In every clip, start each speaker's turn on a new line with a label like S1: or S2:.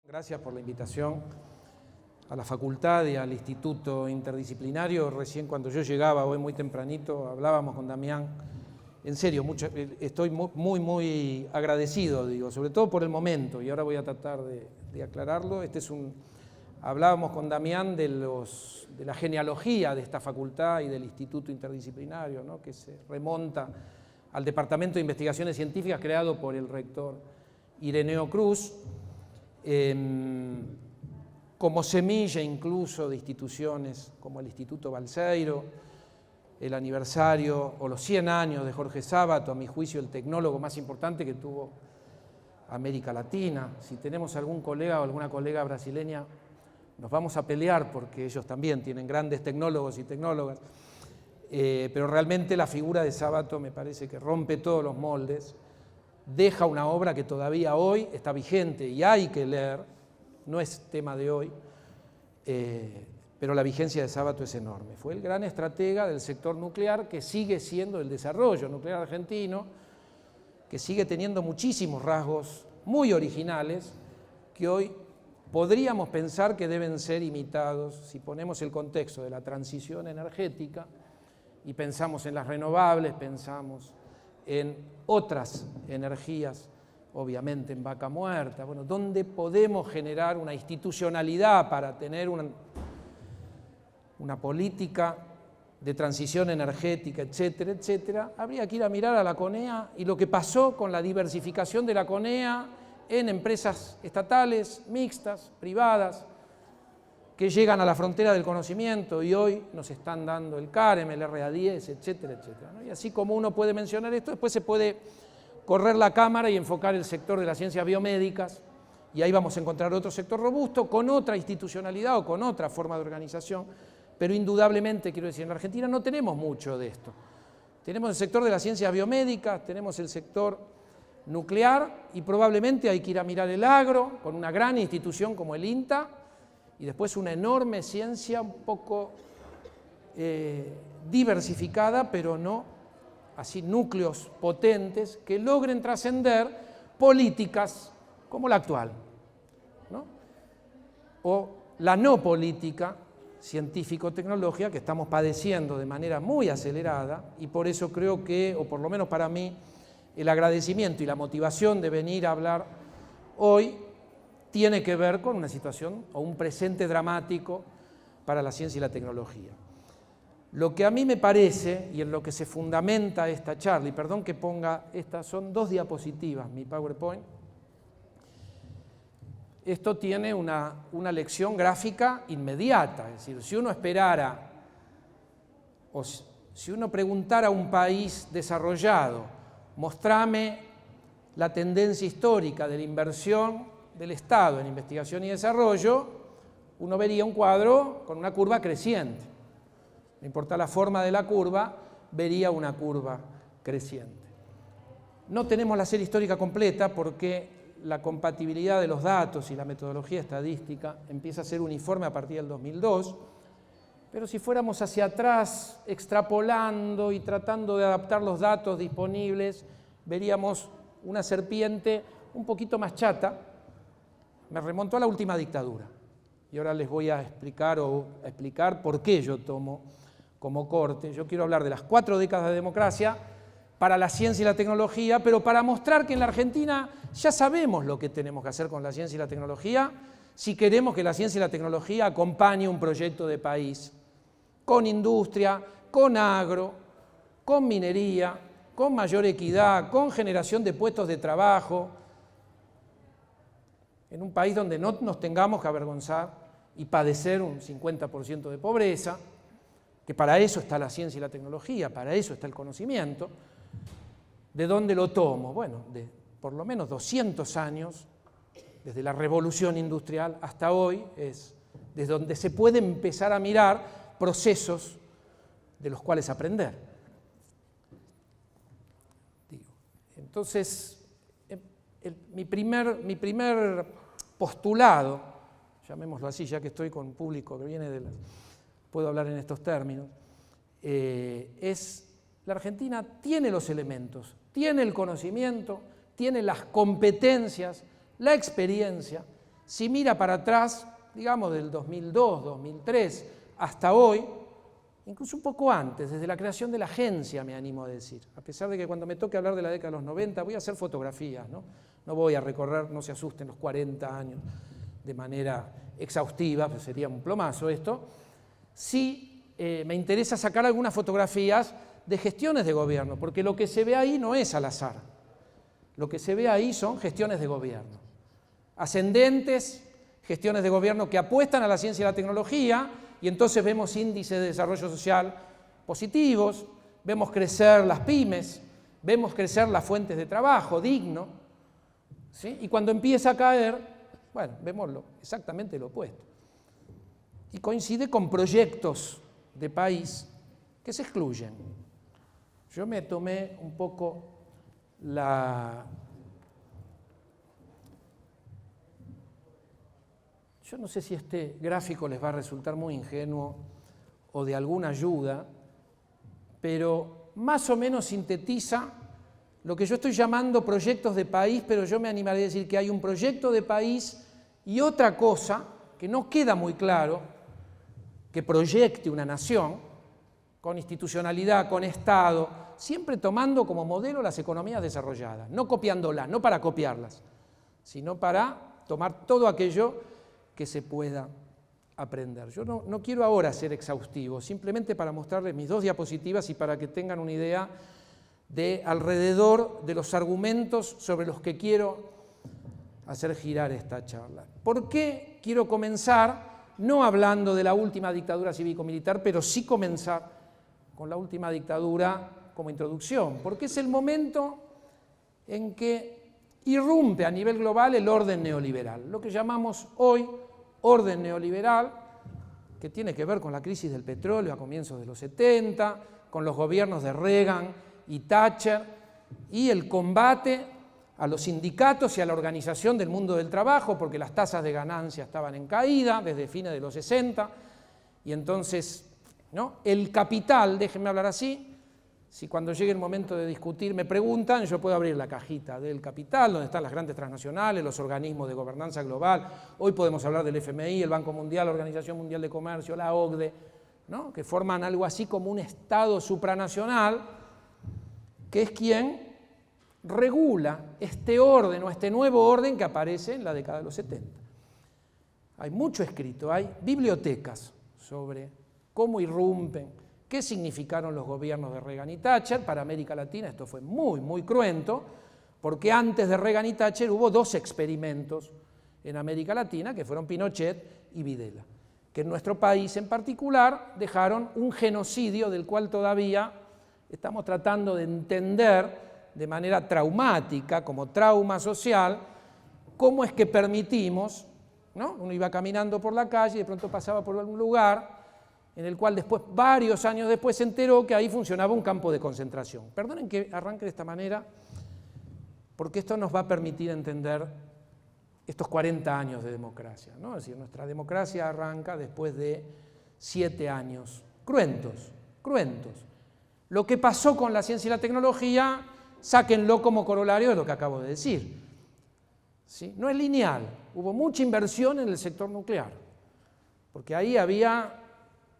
S1: Gracias por la invitación a la facultad y al Instituto Interdisciplinario. Recién cuando yo llegaba, hoy muy tempranito, hablábamos con Damián. En serio, estoy muy agradecido, digo, sobre todo por el momento, y ahora voy a tratar de aclararlo. Hablábamos con Damián de la genealogía de esta facultad y del Instituto Interdisciplinario, ¿no?, que se remonta al Departamento de Investigaciones Científicas creado por el rector Ireneo Cruz, como semilla incluso de instituciones como el Instituto Balseiro, el aniversario o los 100 años de Jorge Sábato, a mi juicio el tecnólogo más importante que tuvo América Latina. Si tenemos algún colega o alguna colega brasileña, nos vamos a pelear porque ellos también tienen grandes tecnólogos y tecnólogas, pero realmente la figura de Sábato me parece que rompe todos los moldes, deja una obra que todavía hoy está vigente y hay que leer, no es tema de hoy, pero la vigencia de Sábato es enorme. Fue el gran estratega del sector nuclear, que sigue siendo el desarrollo nuclear argentino, que sigue teniendo muchísimos rasgos muy originales que hoy podríamos pensar que deben ser imitados si ponemos el contexto de la transición energética y pensamos en las renovables, pensamos en otras energías, obviamente en vaca muerta, bueno, donde podemos generar una institucionalidad para tener una política de transición energética, etcétera, etcétera. Habría que ir a mirar a la CONEA y lo que pasó con la diversificación de la CONEA en empresas estatales, mixtas, privadas, que llegan a la frontera del conocimiento y hoy nos están dando el CAREM, el RA10, etcétera, etcétera, ¿no? Y así como uno puede mencionar esto, después se puede correr la cámara y enfocar el sector de las ciencias biomédicas, y ahí vamos a encontrar otro sector robusto, con otra institucionalidad o con otra forma de organización, pero indudablemente, quiero decir, en la Argentina no tenemos mucho de esto. Tenemos el sector de las ciencias biomédicas, tenemos el sector nuclear, y probablemente hay que ir a mirar el agro, con una gran institución como el INTA, y después una enorme ciencia un poco diversificada, pero no así núcleos potentes que logren trascender políticas como la actual, ¿no?, o la no política científico-tecnológica que estamos padeciendo de manera muy acelerada, y por eso creo que, o por lo menos para mí, el agradecimiento y la motivación de venir a hablar hoy tiene que ver con una situación o un presente dramático para la ciencia y la tecnología. Lo que a mí me parece, y en lo que se fundamenta esta charla, y perdón que ponga, estas son 2 diapositivas, mi PowerPoint, esto tiene una lección gráfica inmediata, es decir, si uno esperara, o si uno preguntara a un país desarrollado, mostrame la tendencia histórica de la inversión del Estado en investigación y desarrollo, uno vería un cuadro con una curva creciente. No importa la forma de la curva, vería una curva creciente. No tenemos la serie histórica completa porque la compatibilidad de los datos y la metodología estadística empieza a ser uniforme a partir del 2002, pero si fuéramos hacia atrás, extrapolando y tratando de adaptar los datos disponibles, veríamos una serpiente un poquito más chata. Me remonto a la última dictadura, y ahora les voy a explicar por qué yo tomo como corte. Yo quiero hablar de las 4 décadas de democracia para la ciencia y la tecnología, pero para mostrar que en la Argentina ya sabemos lo que tenemos que hacer con la ciencia y la tecnología si queremos que la ciencia y la tecnología acompañe un proyecto de país, con industria, con agro, con minería, con mayor equidad, con generación de puestos de trabajo, en un país donde no nos tengamos que avergonzar y padecer un 50% de pobreza, que para eso está la ciencia y la tecnología, para eso está el conocimiento. ¿De dónde lo tomo? Bueno, de por lo menos 200 años, desde la revolución industrial hasta hoy, es desde donde se puede empezar a mirar procesos de los cuales aprender. Entonces, mi primer postulado, llamémoslo así, ya que estoy con público que viene puedo hablar en estos términos, es la Argentina tiene los elementos, tiene el conocimiento, tiene las competencias, la experiencia si mira para atrás, digamos del 2002, 2003 hasta hoy, incluso un poco antes, desde la creación de la agencia, me animo a decir, a pesar de que cuando me toque hablar de la década de los 90 voy a hacer fotografías, ¿no? No voy a recorrer, no se asusten, los 40 años de manera exhaustiva, pues sería un plomazo esto. Sí me interesa sacar algunas fotografías de gestiones de gobierno, porque lo que se ve ahí no es al azar. Lo que se ve ahí son gestiones de gobierno. Ascendentes, gestiones de gobierno que apuestan a la ciencia y la tecnología, y entonces vemos índices de desarrollo social positivos, vemos crecer las pymes, vemos crecer las fuentes de trabajo digno, ¿sí? Y cuando empieza a caer, bueno, vemos exactamente lo opuesto. Y coincide con proyectos de país que se excluyen. Yo me tomé un poco Yo no sé si este gráfico les va a resultar muy ingenuo o de alguna ayuda, pero más o menos sintetiza lo que yo estoy llamando proyectos de país, pero yo me animaría a decir que hay un proyecto de país y otra cosa que no queda muy claro, que proyecte una nación con institucionalidad, con Estado, siempre tomando como modelo las economías desarrolladas, no copiándolas, no para copiarlas, sino para tomar todo aquello que se pueda aprender. Yo no quiero ahora ser exhaustivo, simplemente para mostrarles mis dos diapositivas y para que tengan una idea de alrededor de los argumentos sobre los que quiero hacer girar esta charla. ¿Por qué quiero comenzar no hablando de la última dictadura cívico-militar, pero sí comenzar con la última dictadura como introducción? Porque es el momento en que irrumpe a nivel global el orden neoliberal, lo que llamamos hoy orden neoliberal, que tiene que ver con la crisis del petróleo a comienzos de los 70, con los gobiernos de Reagan y Thatcher, y el combate a los sindicatos y a la organización del mundo del trabajo, porque las tasas de ganancia estaban en caída desde fines de los 60, y entonces, ¿no?, el capital, déjenme hablar así, si cuando llegue el momento de discutir me preguntan, yo puedo abrir la cajita del capital, donde están las grandes transnacionales, los organismos de gobernanza global. Hoy podemos hablar del FMI, el Banco Mundial, la Organización Mundial de Comercio, la OCDE, ¿no?, que forman algo así como un Estado supranacional, que es quien regula este orden o este nuevo orden que aparece en la década de los 70. Hay mucho escrito, hay bibliotecas sobre cómo irrumpen, qué significaron los gobiernos de Reagan y Thatcher. Para América Latina esto fue muy, muy cruento, porque antes de Reagan y Thatcher hubo dos experimentos en América Latina, que fueron Pinochet y Videla, que en nuestro país en particular dejaron un genocidio del cual todavía estamos tratando de entender de manera traumática, como trauma social, cómo es que permitimos, ¿no? Uno iba caminando por la calle y de pronto pasaba por algún lugar en el cual después, varios años después, se enteró que ahí funcionaba un campo de concentración. Perdonen que arranque de esta manera, porque esto nos va a permitir entender estos 40 años de democracia, ¿no? Es decir, nuestra democracia arranca después de 7 años cruentos. Lo que pasó con la ciencia y la tecnología, sáquenlo como corolario de lo que acabo de decir, ¿sí? No es lineal, hubo mucha inversión en el sector nuclear, porque ahí había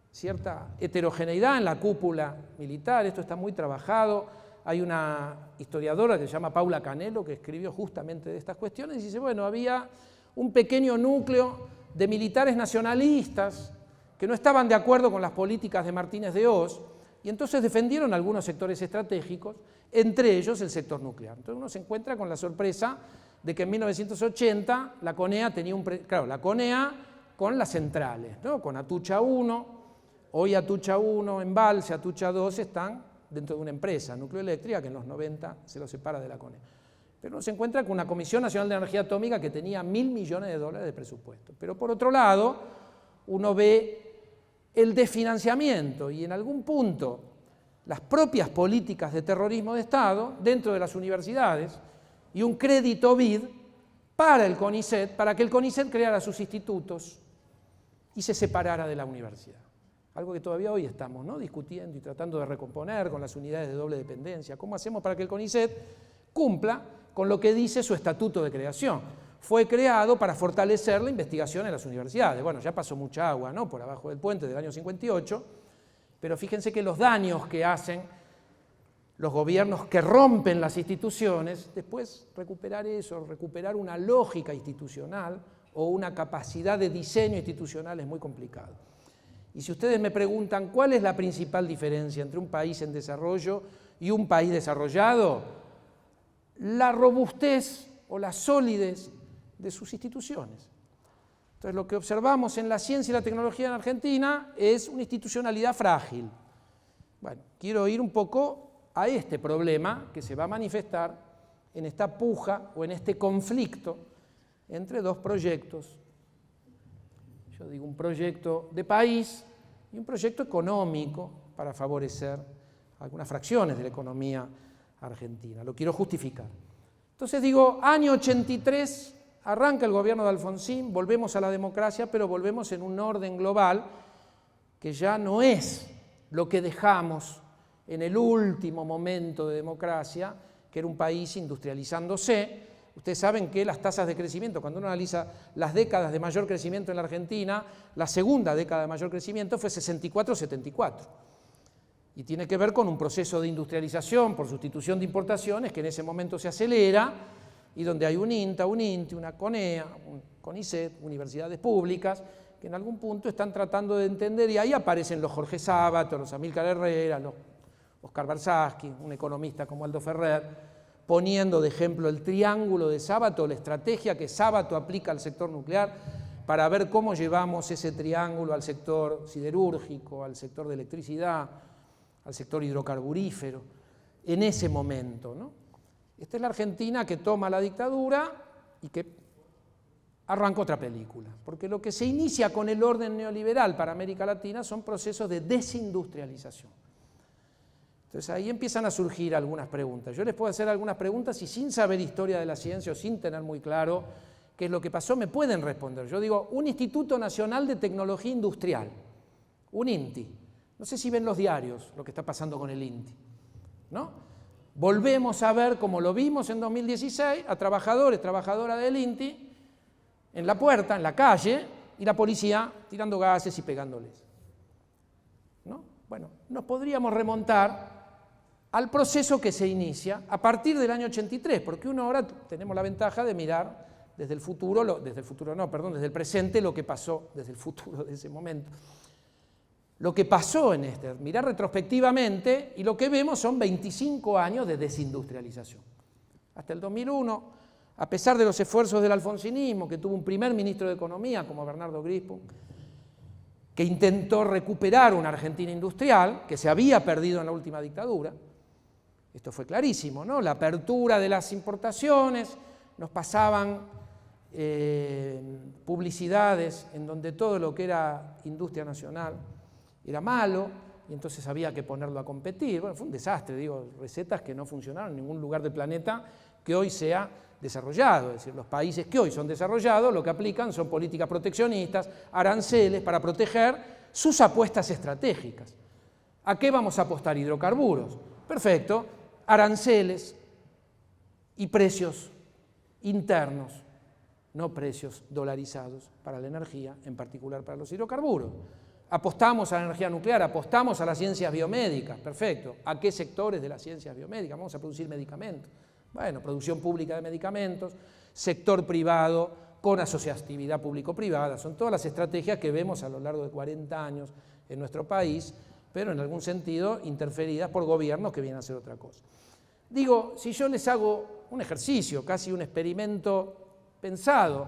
S1: cierta heterogeneidad en la cúpula militar, esto está muy trabajado. Hay una historiadora que se llama Paula Canelo que escribió justamente de estas cuestiones y dice, bueno, había un pequeño núcleo de militares nacionalistas que no estaban de acuerdo con las políticas de Martínez de Hoz y entonces defendieron algunos sectores estratégicos, entre ellos el sector nuclear. Entonces uno se encuentra con la sorpresa de que en 1980 la CONEA tenía la CONEA con las centrales, ¿no?, con Atucha 1, hoy Atucha 1, Embalse, Atucha 2 están dentro de una empresa, Nucleoeléctrica, que en los 90 se lo separa de la CONEA. Pero uno se encuentra con una Comisión Nacional de Energía Atómica que tenía $1.000 millones de presupuesto. Pero por otro lado, uno ve el desfinanciamiento y en algún punto las propias políticas de terrorismo de Estado dentro de las universidades y un crédito BID para el CONICET, para que el CONICET creara sus institutos y se separara de la universidad. Algo que todavía hoy estamos, ¿no?, discutiendo y tratando de recomponer con las unidades de doble dependencia. ¿Cómo hacemos para que el CONICET cumpla con lo que dice su estatuto de creación? fue creado para fortalecer la investigación en las universidades. Bueno, ya pasó mucha agua, ¿no?, por abajo del puente del año 58, pero fíjense que los daños que hacen los gobiernos que rompen las instituciones, después recuperar eso, recuperar una lógica institucional o una capacidad de diseño institucional es muy complicado. Y si ustedes me preguntan cuál es la principal diferencia entre un país en desarrollo y un país desarrollado, la robustez o la solidez de sus instituciones. Entonces, lo que observamos en la ciencia y la tecnología en Argentina es una institucionalidad frágil. Bueno, quiero ir un poco a este problema que se va a manifestar en esta puja o en este conflicto entre dos proyectos. Yo digo un proyecto de país y un proyecto económico para favorecer algunas fracciones de la economía argentina. Lo quiero justificar. Entonces digo, año 83, arranca el gobierno de Alfonsín, volvemos a la democracia, pero volvemos en un orden global que ya no es lo que dejamos en el último momento de democracia, que era un país industrializándose. Ustedes saben que las tasas de crecimiento, cuando uno analiza las décadas de mayor crecimiento en la Argentina, la segunda década de mayor crecimiento fue 64-74. Y tiene que ver con un proceso de industrialización por sustitución de importaciones que en ese momento se acelera y donde hay un INTA, un INTI, una CONEA, un CONICET, universidades públicas, que en algún punto están tratando de entender, y ahí aparecen los Jorge Sábato, los Amílcar Herrera, los Oscar Barsaski, un economista como Aldo Ferrer, poniendo de ejemplo el triángulo de Sábato, la estrategia que Sábato aplica al sector nuclear para ver cómo llevamos ese triángulo al sector siderúrgico, al sector de electricidad, al sector hidrocarburífero, en ese momento, ¿no? Esta es la Argentina que toma la dictadura y que arranca otra película, porque lo que se inicia con el orden neoliberal para América Latina son procesos de desindustrialización. Entonces ahí empiezan a surgir algunas preguntas. Yo les puedo hacer algunas preguntas y sin saber historia de la ciencia o sin tener muy claro qué es lo que pasó, me pueden responder. Yo digo, un Instituto Nacional de Tecnología Industrial, un INTI. No sé si ven los diarios lo que está pasando con el INTI, ¿no? Volvemos a ver, como lo vimos en 2016, a trabajadores, trabajadoras del INTI en la puerta, en la calle, y la policía tirando gases y pegándoles, ¿no? Bueno, nos podríamos remontar al proceso que se inicia a partir del año 83, porque uno ahora tenemos la ventaja de mirar desde el futuro, desde el presente lo que pasó, desde el futuro de ese momento. Lo que pasó en mirar retrospectivamente, y lo que vemos son 25 años de desindustrialización. Hasta el 2001, a pesar de los esfuerzos del alfonsinismo, que tuvo un primer ministro de Economía como Bernardo Grispun, que intentó recuperar una Argentina industrial que se había perdido en la última dictadura. Esto fue clarísimo, ¿no? La apertura de las importaciones, nos pasaban publicidades en donde todo lo que era industria nacional era malo, y entonces había que ponerlo a competir. Bueno, fue un desastre, digo, recetas que no funcionaron en ningún lugar del planeta que hoy sea desarrollado. Es decir, los países que hoy son desarrollados lo que aplican son políticas proteccionistas, aranceles para proteger sus apuestas estratégicas. ¿A qué vamos a apostar? Hidrocarburos. Perfecto, aranceles y precios internos, no precios dolarizados para la energía, en particular para los hidrocarburos. Apostamos a la energía nuclear, apostamos a las ciencias biomédicas, perfecto. ¿A qué sectores de las ciencias biomédicas? Vamos a producir medicamentos. Bueno, producción pública de medicamentos, sector privado con asociatividad público-privada. Son todas las estrategias que vemos a lo largo de 40 años en nuestro país, pero en algún sentido interferidas por gobiernos que vienen a hacer otra cosa. Digo, si yo les hago un ejercicio, casi un experimento pensado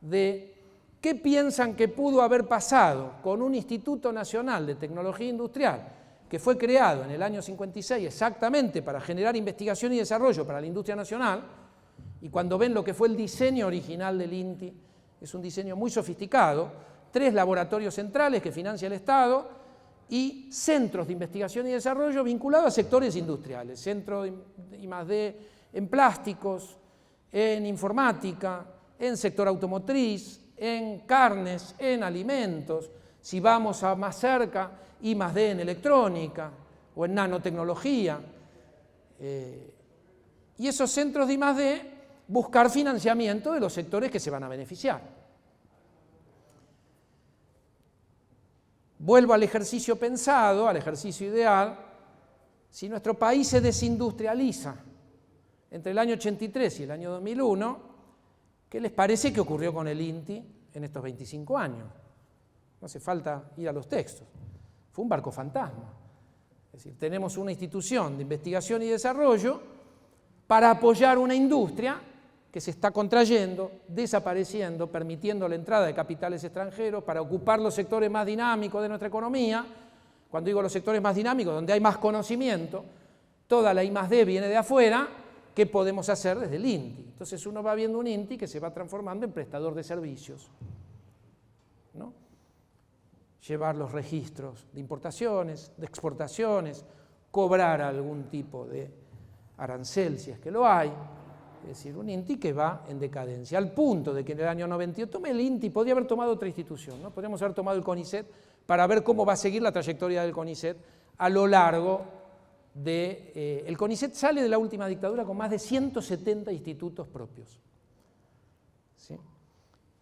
S1: de qué piensan que pudo haber pasado con un Instituto Nacional de Tecnología Industrial que fue creado en el año 56 exactamente para generar investigación y desarrollo para la industria nacional, y cuando ven lo que fue el diseño original del INTI, es un diseño muy sofisticado, 3 laboratorios centrales que financia el Estado y centros de investigación y desarrollo vinculados a sectores industriales, centro de I+D en plásticos, en informática, en sector automotriz, en carnes, en alimentos. Si vamos a más cerca, I+D en electrónica o en nanotecnología. Y esos centros de I+D buscar financiamiento de los sectores que se van a beneficiar. Vuelvo al ejercicio pensado, al ejercicio ideal. Si nuestro país se desindustrializa entre el año 83 y el año 2001, ¿qué les parece que ocurrió con el INTI en estos 25 años? No hace falta ir a los textos. Fue un barco fantasma. Es decir, tenemos una institución de investigación y desarrollo para apoyar una industria que se está contrayendo, desapareciendo, permitiendo la entrada de capitales extranjeros para ocupar los sectores más dinámicos de nuestra economía. Cuando digo los sectores más dinámicos, donde hay más conocimiento, toda la I+D viene de afuera. ¿Qué podemos hacer desde el INTI? Entonces uno va viendo un INTI que se va transformando en prestador de servicios, ¿no? Llevar los registros de importaciones, de exportaciones, cobrar algún tipo de arancel si es que lo hay. Es decir, un INTI que va en decadencia, al punto de que en el año 98 tome el INTI, podría haber tomado otra institución, ¿no? Podríamos haber tomado el CONICET para ver cómo va a seguir la trayectoria del CONICET a lo largo de... el CONICET sale de la última dictadura con más de 170 institutos propios, ¿sí?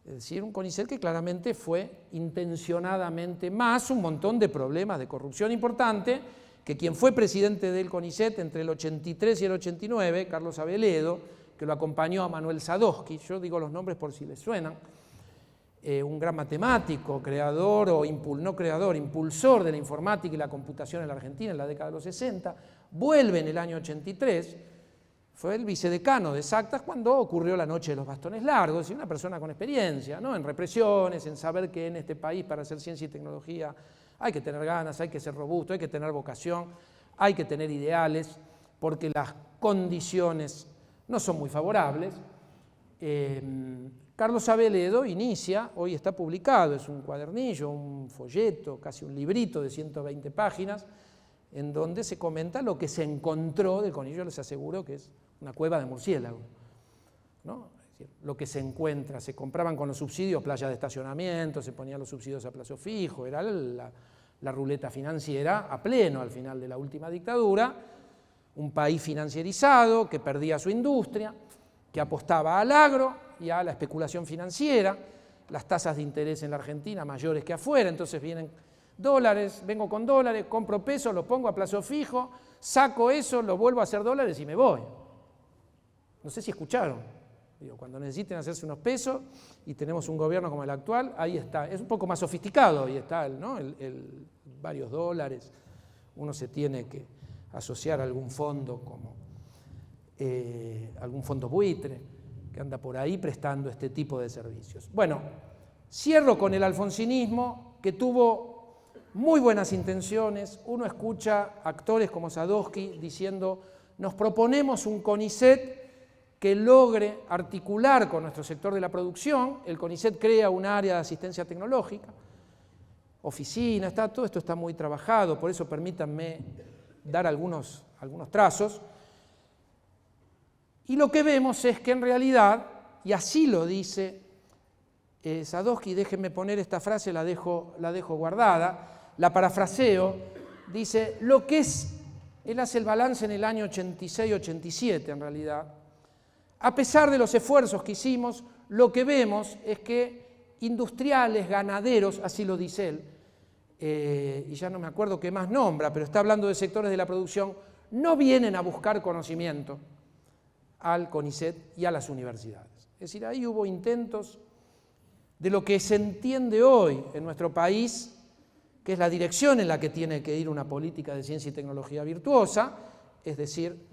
S1: Es decir, un CONICET que claramente fue intencionadamente más un montón de problemas de corrupción importante, que quien fue presidente del CONICET entre el 83 y el 89, Carlos Aveledo, que lo acompañó a Manuel Sadowski, yo digo los nombres por si les suenan, un gran matemático, creador o no creador, impulsor de la informática y la computación en la Argentina en la década de los 60, vuelve en el año 83, fue el vicedecano de Exactas cuando ocurrió la noche de los bastones largos, y una persona con experiencia, ¿no? En represiones, en saber que en este país para hacer ciencia y tecnología hay que tener ganas, hay que ser robusto, hay que tener vocación, hay que tener ideales, porque las condiciones no son muy favorables. Carlos Aveledo inicia, hoy está publicado, es un cuadernillo, un folleto, casi un librito de 120 páginas, en donde se comenta lo que se encontró del CONICET. Yo les aseguro que es una cueva de murciélago, ¿no? Es decir, lo que se encuentra, se compraban con los subsidios playas de estacionamiento, se ponían los subsidios a plazo fijo, era la ruleta financiera a pleno al final de la última dictadura, un país financierizado que perdía su industria, que apostaba al agro y a la especulación financiera, las tasas de interés en la Argentina mayores que afuera, entonces vienen dólares, vengo con dólares, compro pesos, lo pongo a plazo fijo, saco eso, lo vuelvo a hacer dólares y me voy. No sé si escucharon. Digo, cuando necesiten hacerse unos pesos y tenemos un gobierno como el actual, ahí está. Es un poco más sofisticado, ahí está, ¿no? Varios dólares. Uno se tiene que asociar a algún fondo como algún fondo buitre que anda por ahí prestando este tipo de servicios. Bueno, cierro con el alfonsinismo, que tuvo muy buenas intenciones. Uno escucha actores como Sadowski diciendo: nos proponemos un CONICET que logre articular con nuestro sector de la producción. El CONICET crea un área de asistencia tecnológica, oficina, todo esto está muy trabajado, por eso permítanme dar algunos trazos. Y lo que vemos es que en realidad, y así lo dice Sadowski, déjenme poner esta frase, la dejo guardada, la parafraseo, dice, lo que es, él hace el balance en el año 86-87 en realidad, a pesar de los esfuerzos que hicimos, lo que vemos es que industriales, ganaderos, así lo dice él, y ya no me acuerdo qué más nombra, pero está hablando de sectores de la producción, no vienen a buscar conocimiento al CONICET y a las universidades. Es decir, ahí hubo intentos de lo que se entiende hoy en nuestro país, que es la dirección en la que tiene que ir una política de ciencia y tecnología virtuosa, es decir,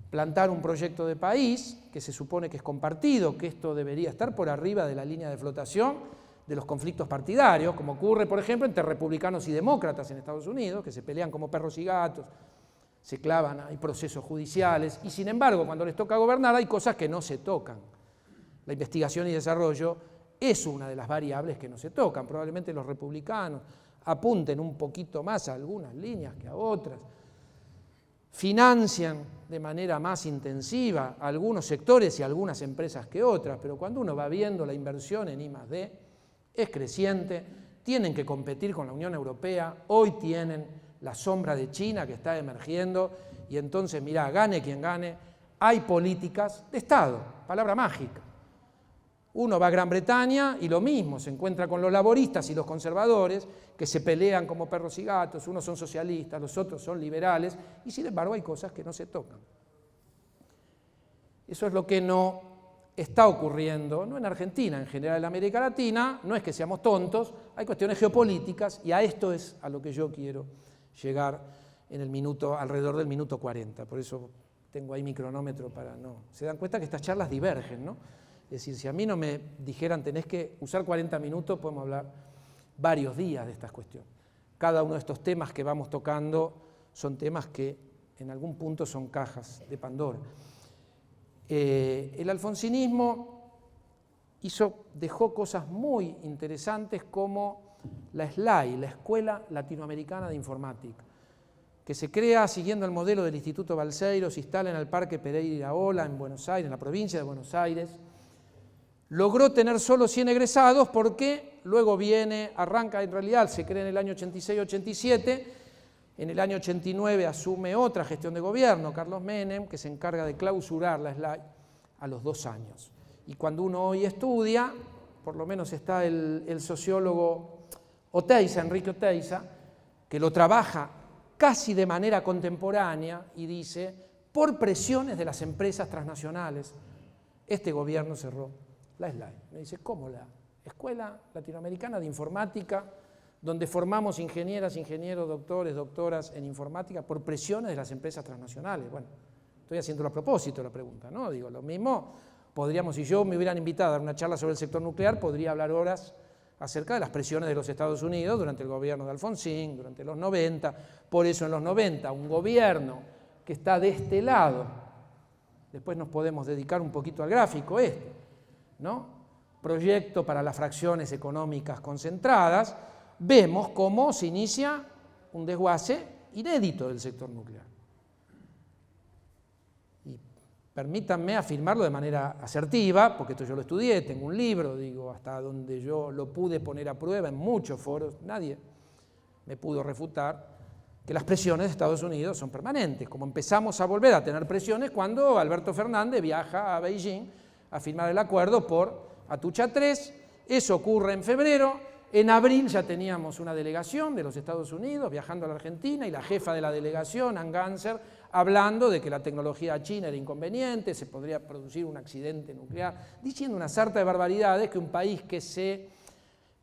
S1: plantar un proyecto de país que se supone que es compartido, que esto debería estar por arriba de la línea de flotación de los conflictos partidarios, como ocurre, por ejemplo, entre republicanos y demócratas en Estados Unidos, que se pelean como perros y gatos, se clavan, hay procesos judiciales, y sin embargo, cuando les toca gobernar, hay cosas que no se tocan. La investigación y desarrollo es una de las variables que no se tocan. Probablemente los republicanos apunten un poquito más a algunas líneas que a otras, financian de manera más intensiva a algunos sectores y a algunas empresas que otras, pero cuando uno va viendo la inversión en I+D, es creciente, tienen que competir con la Unión Europea, hoy tienen la sombra de China que está emergiendo, y entonces, mirá, gane quien gane, hay políticas de Estado, palabra mágica. Uno va a Gran Bretaña y lo mismo, se encuentra con los laboristas y los conservadores que se pelean como perros y gatos, unos son socialistas, los otros son liberales, y sin embargo hay cosas que no se tocan. Eso es lo que no está ocurriendo, no en Argentina, en general en América Latina, no es que seamos tontos, hay cuestiones geopolíticas y a esto es a lo que yo quiero llegar en el minuto, alrededor del minuto 40, por eso tengo ahí mi cronómetro para no... Se dan cuenta que estas charlas divergen, ¿no? Es decir, si a mí no me dijeran tenés que usar 40 minutos, podemos hablar varios días de estas cuestiones. Cada uno de estos temas que vamos tocando son temas que en algún punto son cajas de Pandora. El alfonsinismo dejó cosas muy interesantes como la SLAI, la Escuela Latinoamericana de Informática, que se crea siguiendo el modelo del Instituto Balseiro, se instala en el Parque Pereira Iraola, en Buenos Aires, en la provincia de Buenos Aires. Logró tener solo 100 egresados porque luego arranca en realidad, se crea en el año 86-87, en el año 89 asume otra gestión de gobierno, Carlos Menem, que se encarga de clausurar la SLAI a los 2 años. Y cuando uno hoy estudia, por lo menos está el sociólogo Oteiza, Enrique Oteiza, que lo trabaja casi de manera contemporánea y dice, por presiones de las empresas transnacionales, este gobierno cerró la SLAI. Me dice, ¿cómo la Escuela Latinoamericana de Informática, donde formamos ingenieras, ingenieros, doctores, doctoras en informática por presiones de las empresas transnacionales? Bueno, estoy haciendo a propósito la pregunta, ¿no? Digo, lo mismo podríamos, si yo me hubieran invitado a dar una charla sobre el sector nuclear, podría hablar horas acerca de las presiones de los Estados Unidos durante el gobierno de Alfonsín, durante los 90, por eso en los 90 un gobierno que está de este lado, después nos podemos dedicar un poquito al gráfico ¿no? Proyecto para las fracciones económicas concentradas, vemos cómo se inicia un desguace inédito del sector nuclear. Y permítanme afirmarlo de manera asertiva, porque esto yo lo estudié, tengo un libro, digo, hasta donde yo lo pude poner a prueba en muchos foros, nadie me pudo refutar que las presiones de Estados Unidos son permanentes, como empezamos a volver a tener presiones cuando Alberto Fernández viaja a Beijing a firmar el acuerdo por Atucha 3, eso ocurre en febrero, en abril ya teníamos una delegación de los Estados Unidos viajando a la Argentina y la jefa de la delegación, Ann Ganser, hablando de que la tecnología china era inconveniente, se podría producir un accidente nuclear, diciendo una sarta de barbaridades que un país que se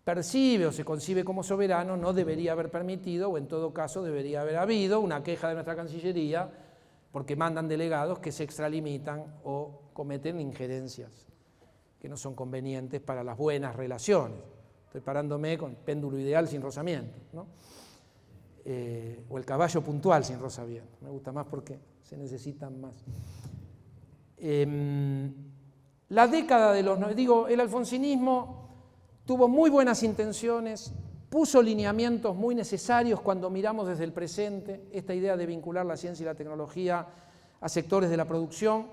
S1: percibe o se concibe como soberano no debería haber permitido, o en todo caso debería haber habido una queja de nuestra Cancillería porque mandan delegados que se extralimitan o cometen injerencias que no son convenientes para las buenas relaciones. Estoy parándome con péndulo ideal sin rozamiento, ¿no? O el caballo puntual sin rozamiento. Me gusta más porque se necesitan más. La década de los... Digo, el alfonsinismo tuvo muy buenas intenciones, puso lineamientos muy necesarios cuando miramos desde el presente esta idea de vincular la ciencia y la tecnología a sectores de la producción,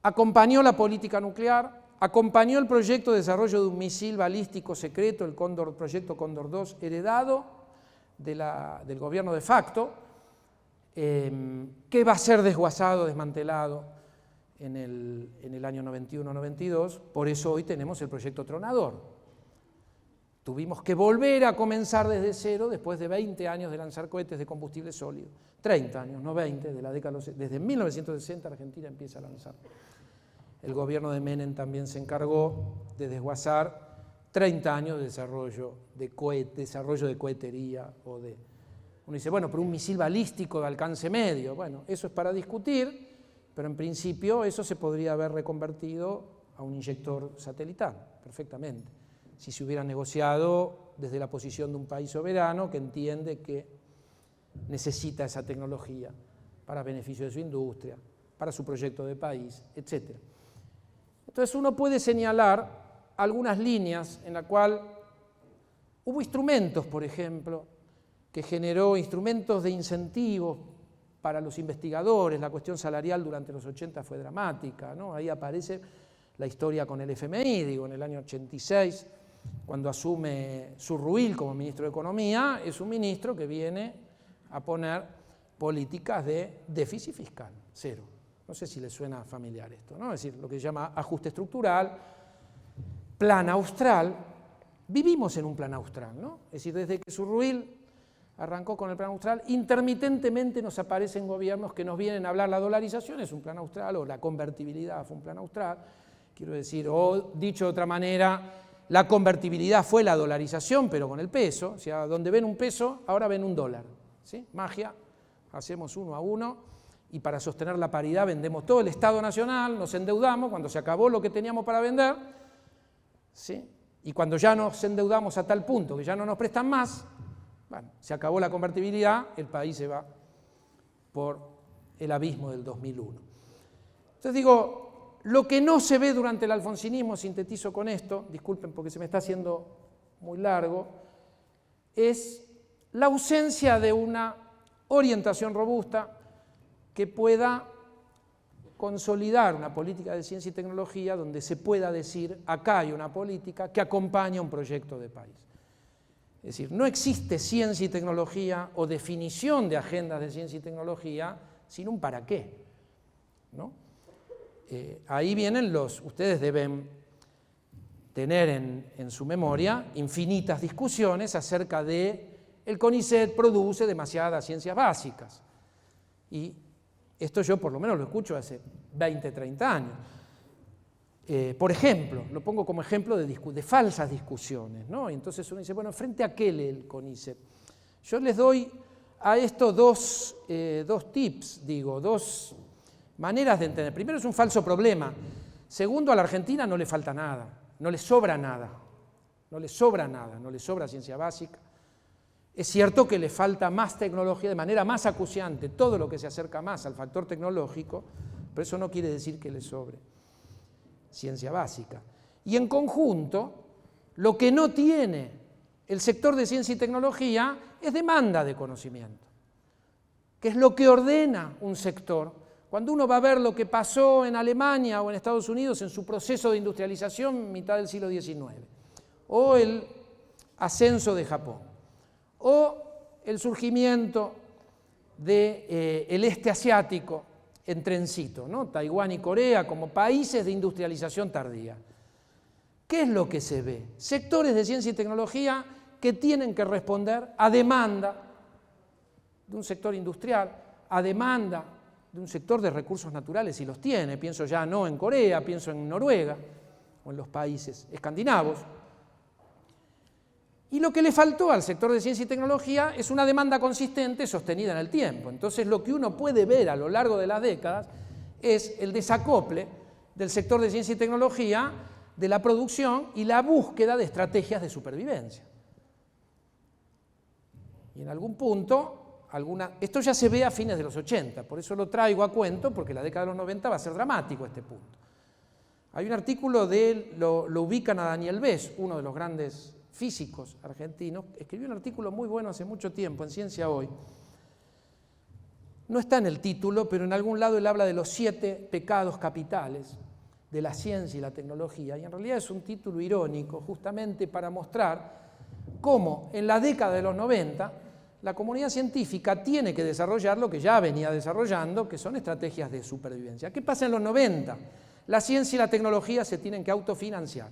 S1: acompañó la política nuclear, acompañó el proyecto de desarrollo de un misil balístico secreto, el proyecto Cóndor 2, heredado del gobierno de facto, que va a ser desguazado, desmantelado en el año 91-92, por eso hoy tenemos el proyecto Tronador. Tuvimos que volver a comenzar desde cero después de 20 años de lanzar cohetes de combustible sólido. 30 años, no 20, de la década, desde 1960 Argentina empieza a lanzar. El gobierno de Menem también se encargó de desguazar 30 años de desarrollo de cohetería. Uno dice, bueno, pero un misil balístico de alcance medio, bueno, eso es para discutir, pero en principio eso se podría haber reconvertido a un inyector satelital, perfectamente, si se hubiera negociado desde la posición de un país soberano que entiende que necesita esa tecnología para beneficio de su industria, para su proyecto de país, etc. Entonces uno puede señalar algunas líneas en las cuales hubo instrumentos, por ejemplo, que generó instrumentos de incentivos para los investigadores. La cuestión salarial durante los 80 fue dramática, ¿no? Ahí aparece la historia con el FMI, digo, en el año 86, cuando asume Surruil como ministro de Economía, es un ministro que viene a poner políticas de déficit fiscal, cero. No sé si les suena familiar esto, ¿no? Es decir, lo que se llama ajuste estructural, plan austral. Vivimos en un plan austral, ¿no? Es decir, desde que Surruil arrancó con el plan austral, intermitentemente nos aparecen gobiernos que nos vienen a hablar, la dolarización es un plan austral, o la convertibilidad fue un plan austral, quiero decir, o dicho de otra manera, la convertibilidad fue la dolarización, pero con el peso, o sea, donde ven un peso, ahora ven un dólar, ¿sí? Magia, hacemos 1 a 1, y para sostener la paridad vendemos todo el Estado Nacional, nos endeudamos, cuando se acabó lo que teníamos para vender, ¿sí? Y cuando ya nos endeudamos a tal punto que ya no nos prestan más, bueno, se acabó la convertibilidad, el país se va por el abismo del 2001. Entonces digo, lo que no se ve durante el alfonsinismo, sintetizo con esto, disculpen porque se me está haciendo muy largo, es la ausencia de una orientación robusta que pueda consolidar una política de ciencia y tecnología donde se pueda decir, acá hay una política que acompaña un proyecto de país. Es decir, no existe ciencia y tecnología o definición de agendas de ciencia y tecnología sin un para qué, ¿no? Ahí vienen ustedes deben tener en su memoria infinitas discusiones acerca de el CONICET produce demasiadas ciencias básicas. Y esto yo por lo menos lo escucho hace 20, 30 años. Por ejemplo, lo pongo como ejemplo de falsas discusiones, ¿no? Y entonces uno dice, bueno, ¿frente a qué lee el CONICET? Yo les doy a esto dos tips, dos maneras de entender. Primero, es un falso problema. Segundo, a la Argentina no le falta nada, no le sobra nada, no le sobra ciencia básica. Es cierto que le falta más tecnología de manera más acuciante, todo lo que se acerca más al factor tecnológico, pero eso no quiere decir que le sobre ciencia básica. Y en conjunto, lo que no tiene el sector de ciencia y tecnología es demanda de conocimiento, que es lo que ordena un sector. Cuando uno va a ver lo que pasó en Alemania o en Estados Unidos en su proceso de industrialización en mitad del siglo XIX, o el ascenso de Japón, o el surgimiento del este asiático en trencito, ¿no? Taiwán y Corea como países de industrialización tardía. ¿Qué es lo que se ve? Sectores de ciencia y tecnología que tienen que responder a demanda de un sector industrial, a demanda de un sector de recursos naturales, si los tiene. Pienso ya no en Corea, pienso en Noruega o en los países escandinavos. Y lo que le faltó al sector de ciencia y tecnología es una demanda consistente sostenida en el tiempo. Entonces, lo que uno puede ver a lo largo de las décadas es el desacople del sector de ciencia y tecnología de la producción y la búsqueda de estrategias de supervivencia. Y en algún punto, esto ya se ve a fines de los 80, por eso lo traigo a cuento, porque la década de los 90 va a ser dramático este punto. Hay un artículo lo ubican a Daniel Bess, uno de los grandes físicos argentinos, escribió un artículo muy bueno hace mucho tiempo en Ciencia Hoy. No está en el título, pero en algún lado él habla de los 7 pecados capitales de la ciencia y la tecnología, y en realidad es un título irónico justamente para mostrar cómo en la década de los 90 la comunidad científica tiene que desarrollar lo que ya venía desarrollando, que son estrategias de supervivencia. ¿Qué pasa en los 90? La ciencia y la tecnología se tienen que autofinanciar.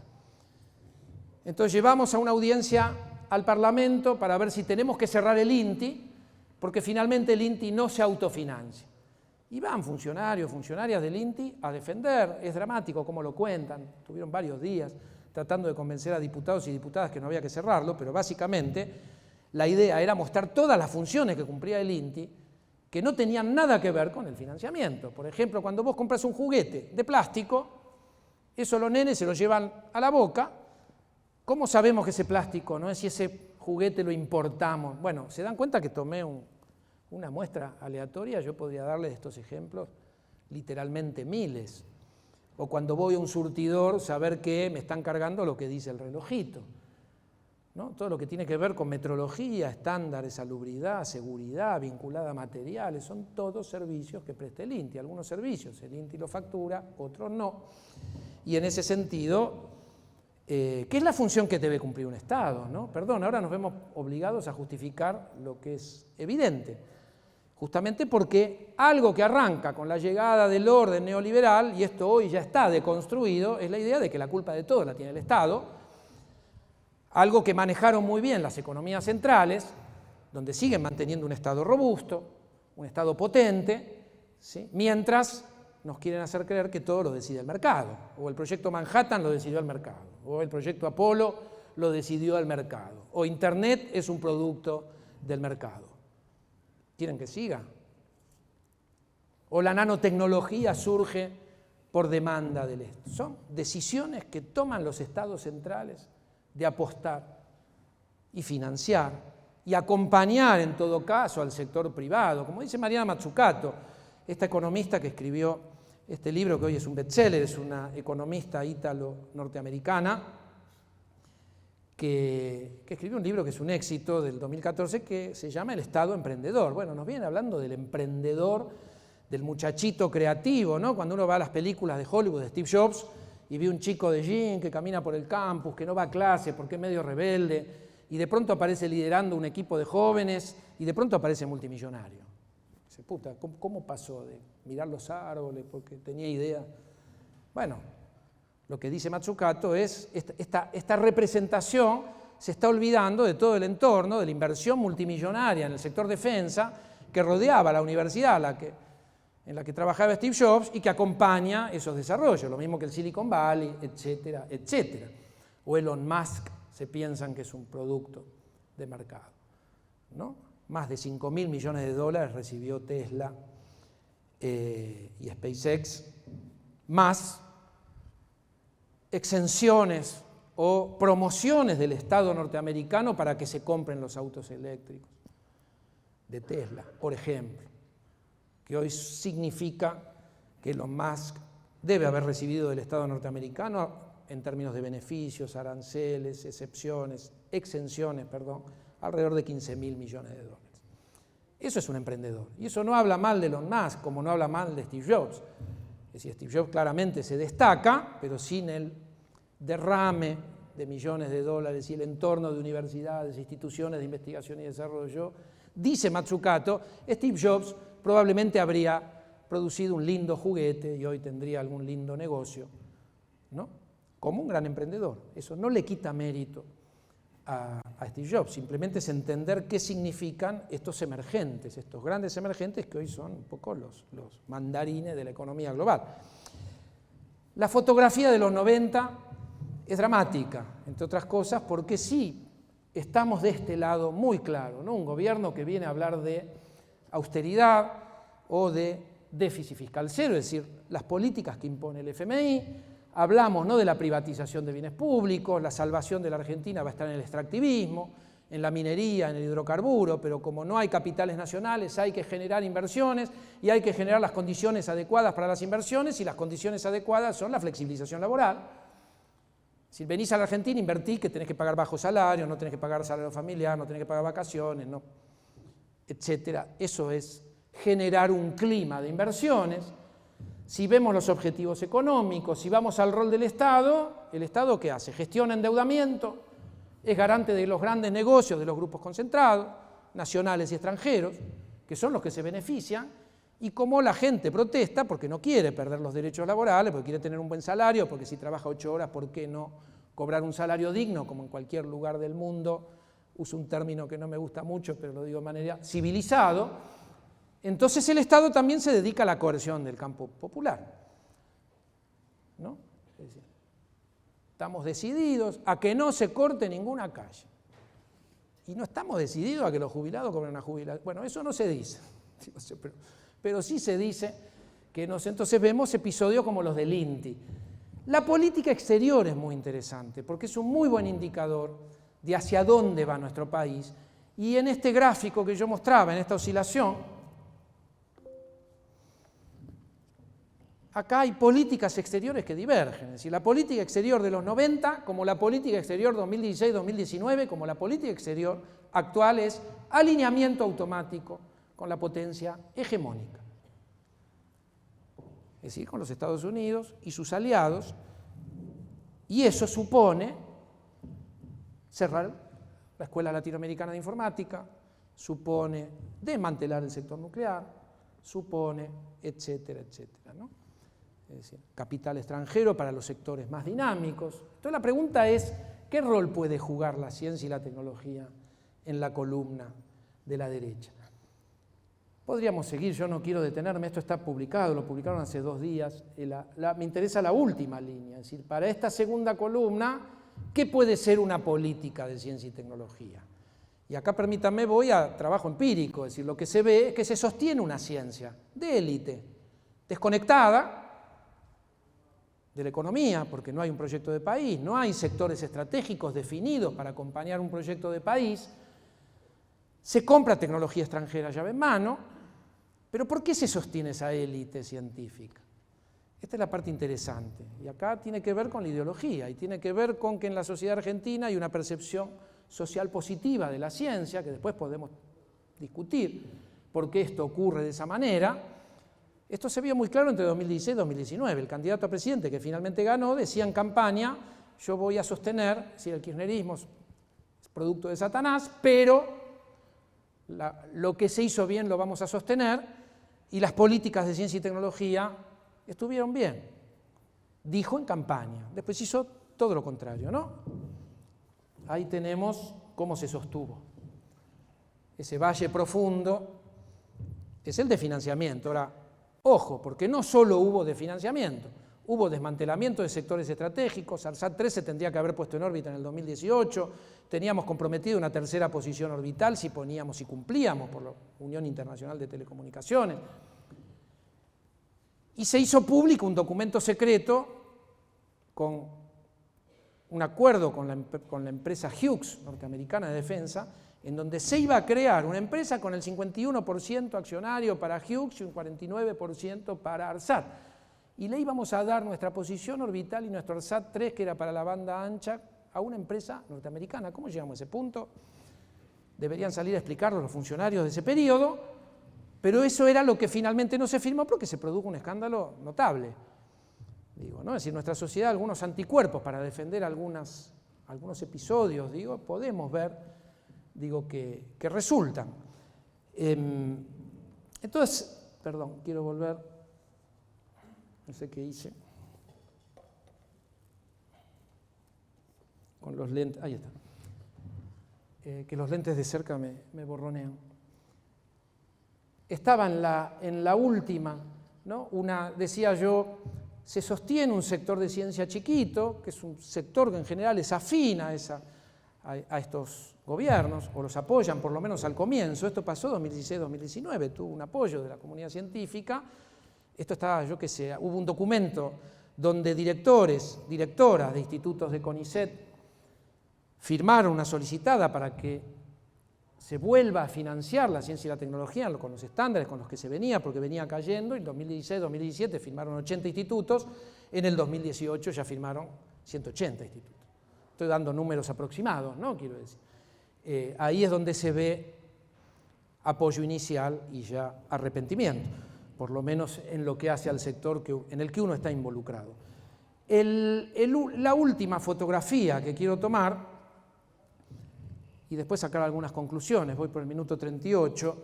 S1: Entonces llevamos a una audiencia al Parlamento para ver si tenemos que cerrar el INTI, porque finalmente el INTI no se autofinancia. Y van funcionarias del INTI a defender, es dramático cómo lo cuentan, tuvieron varios días tratando de convencer a diputados y diputadas que no había que cerrarlo, pero básicamente la idea era mostrar todas las funciones que cumplía el INTI que no tenían nada que ver con el financiamiento. Por ejemplo, cuando vos compras un juguete de plástico, eso los nenes se lo llevan a la boca. ¿Cómo sabemos que ese plástico no es si ese juguete lo importamos? Bueno, se dan cuenta que tomé una muestra aleatoria, yo podría darles estos ejemplos literalmente miles. O cuando voy a un surtidor, saber que me están cargando lo que dice el relojito, ¿no? Todo lo que tiene que ver con metrología, estándares, salubridad, seguridad, vinculada a materiales, son todos servicios que presta el INTI. Algunos servicios el INTI lo factura, otros no. Y en ese sentido, ¿qué es la función que debe cumplir un Estado, ¿no? Perdón, ahora nos vemos obligados a justificar lo que es evidente. justamente porque algo que arranca con la llegada del orden neoliberal, y esto hoy ya está deconstruido, es la idea de que la culpa de todo la tiene el Estado, algo que manejaron muy bien las economías centrales, donde siguen manteniendo un Estado robusto, un Estado potente, ¿sí?, mientras nos quieren hacer creer que todo lo decide el mercado, o el proyecto Manhattan lo decidió el mercado, o el proyecto Apolo lo decidió el mercado, o Internet es un producto del mercado. ¿Quieren que siga? O la nanotecnología surge por demanda del Estado. Son decisiones que toman los estados centrales de apostar y financiar y acompañar en todo caso al sector privado. Como dice Mariana Mazzucato, esta economista que escribió este libro que hoy es un bestseller, es una economista ítalo-norteamericana, que escribió un libro que es un éxito del 2014 que se llama El Estado Emprendedor. Bueno, nos viene hablando del emprendedor, del muchachito creativo, ¿no? Cuando uno va a las películas de Hollywood de Steve Jobs y ve un chico de jean que camina por el campus, que no va a clase porque es medio rebelde, y de pronto aparece liderando un equipo de jóvenes y de pronto aparece multimillonario. Dice, puta, ¿cómo pasó de mirar los árboles porque tenía idea? Bueno, lo que dice Mazzucato es, esta representación se está olvidando de todo el entorno, de la inversión multimillonaria en el sector defensa que rodeaba la universidad en la que trabajaba Steve Jobs y que acompaña esos desarrollos, lo mismo que el Silicon Valley, etcétera, etcétera. O Elon Musk se piensan que es un producto de mercado, ¿no? Más de 5.000 millones de dólares recibió Tesla y SpaceX, más exenciones o promociones del Estado norteamericano para que se compren los autos eléctricos de Tesla, por ejemplo, que hoy significa que Elon Musk debe haber recibido del Estado norteamericano en términos de beneficios, aranceles, exenciones, alrededor de 15.000 millones de dólares. Eso es un emprendedor. Y eso no habla mal de Elon Musk, como no habla mal de Steve Jobs. Es decir, Steve Jobs claramente se destaca, pero sin el derrame de millones de dólares y el entorno de universidades, instituciones de investigación y desarrollo, dice Mazzucato, Steve Jobs probablemente habría producido un lindo juguete y hoy tendría algún lindo negocio, ¿no? Como un gran emprendedor. Eso no le quita mérito a Steve Jobs, simplemente es entender qué significan estos emergentes, estos grandes emergentes que hoy son un poco los mandarines de la economía global. La fotografía de los 90 es dramática, entre otras cosas, porque sí estamos de este lado muy claro, ¿no? Un gobierno que viene a hablar de austeridad o de déficit fiscal cero, es decir, las políticas que impone el FMI. Hablamos, ¿no?, de la privatización de bienes públicos, la salvación de la Argentina va a estar en el extractivismo, en la minería, en el hidrocarburo, pero como no hay capitales nacionales hay que generar inversiones y hay que generar las condiciones adecuadas para las inversiones y las condiciones adecuadas son la flexibilización laboral. Si venís a la Argentina, invertís que tenés que pagar bajo salario, no tenés que pagar salario familiar, no tenés que pagar vacaciones, no, etcétera. Eso es generar un clima de inversiones. Si vemos los objetivos económicos, si vamos al rol del Estado, ¿el Estado qué hace? Gestiona endeudamiento, es garante de los grandes negocios de los grupos concentrados, nacionales y extranjeros, que son los que se benefician, y como la gente protesta porque no quiere perder los derechos laborales, porque quiere tener un buen salario, porque si trabaja 8 horas, ¿por qué no cobrar un salario digno, como en cualquier lugar del mundo? Uso un término que no me gusta mucho, pero lo digo de manera civilizado. Entonces el Estado también se dedica a la coerción del campo popular, ¿no? Es decir, estamos decididos a que no se corte ninguna calle. Y no estamos decididos a que los jubilados cobren una jubilación. Bueno, eso no se dice, pero sí se dice que entonces vemos episodios como los del INTI. La política exterior es muy interesante porque es un muy buen indicador de hacia dónde va nuestro país. Y en este gráfico que yo mostraba, en esta oscilación, acá hay políticas exteriores que divergen. Es decir, la política exterior de los 90, como la política exterior 2016-2019, como la política exterior actual es alineamiento automático con la potencia hegemónica. Es decir, con los Estados Unidos y sus aliados. Y eso supone cerrar la Escuela Latinoamericana de Informática, supone desmantelar el sector nuclear, supone, etcétera, etcétera, ¿no? Es decir, capital extranjero para los sectores más dinámicos. Entonces la pregunta es, ¿qué rol puede jugar la ciencia y la tecnología en la columna de la derecha? Podríamos seguir, yo no quiero detenerme, esto está publicado, lo publicaron hace 2 días, me interesa la última línea, es decir, para esta segunda columna, ¿qué puede ser una política de ciencia y tecnología? Y acá permítanme, voy a trabajo empírico, es decir, lo que se ve es que se sostiene una ciencia de élite, desconectada de la economía, porque no hay un proyecto de país, no hay sectores estratégicos definidos para acompañar un proyecto de país, se compra tecnología extranjera llave en mano, pero ¿por qué se sostiene esa élite científica? Esta es la parte interesante, y acá tiene que ver con la ideología, y tiene que ver con que en la sociedad argentina hay una percepción social positiva de la ciencia, que después podemos discutir por qué esto ocurre de esa manera. Esto se vio muy claro entre 2016 y 2019. El candidato a presidente que finalmente ganó decía en campaña, yo voy a sostener, si el kirchnerismo es producto de Satanás, pero lo que se hizo bien lo vamos a sostener, y las políticas de ciencia y tecnología estuvieron bien. Dijo en campaña. Después hizo todo lo contrario, ¿no? Ahí tenemos cómo se sostuvo. Ese valle profundo es el de financiamiento. Ahora, ojo, porque no solo hubo desfinanciamiento, hubo desmantelamiento de sectores estratégicos. ARSAT 3 se tendría que haber puesto en órbita en el 2018, teníamos comprometido una tercera posición orbital si cumplíamos por la Unión Internacional de Telecomunicaciones. Y se hizo público un documento secreto con un acuerdo con la empresa Hughes, norteamericana de defensa, en donde se iba a crear una empresa con el 51% accionario para Hughes y un 49% para ARSAT. Y le íbamos a dar nuestra posición orbital y nuestro ARSAT 3, que era para la banda ancha, a una empresa norteamericana. ¿Cómo llegamos a ese punto? Deberían salir a explicarlo los funcionarios de ese periodo, pero eso era lo que finalmente no se firmó porque se produjo un escándalo notable. Digo, ¿no? Es decir, nuestra sociedad, algunos anticuerpos para defender algunos episodios, digo, podemos ver, digo, que resultan. Entonces, perdón, quiero volver, no sé qué hice, con los lentes, ahí está, que los lentes de cerca me borronean. Estaba en la última, ¿no? Decía yo, se sostiene un sector de ciencia chiquito, que es un sector que en general es afín a estos gobiernos, o los apoyan por lo menos al comienzo. Esto pasó 2016-2019, tuvo un apoyo de la comunidad científica. Esto estaba, yo qué sé, hubo un documento donde directoras de institutos de CONICET firmaron una solicitada para que se vuelva a financiar la ciencia y la tecnología con los estándares con los que se venía, porque venía cayendo, y en 2016-2017 firmaron 80 institutos, en el 2018 ya firmaron 180 institutos. Estoy dando números aproximados, ¿no? Quiero decir. Ahí es donde se ve apoyo inicial y ya arrepentimiento, por lo menos en lo que hace al sector en el que uno está involucrado. La última fotografía que quiero tomar, y después sacar algunas conclusiones, voy por el minuto 38,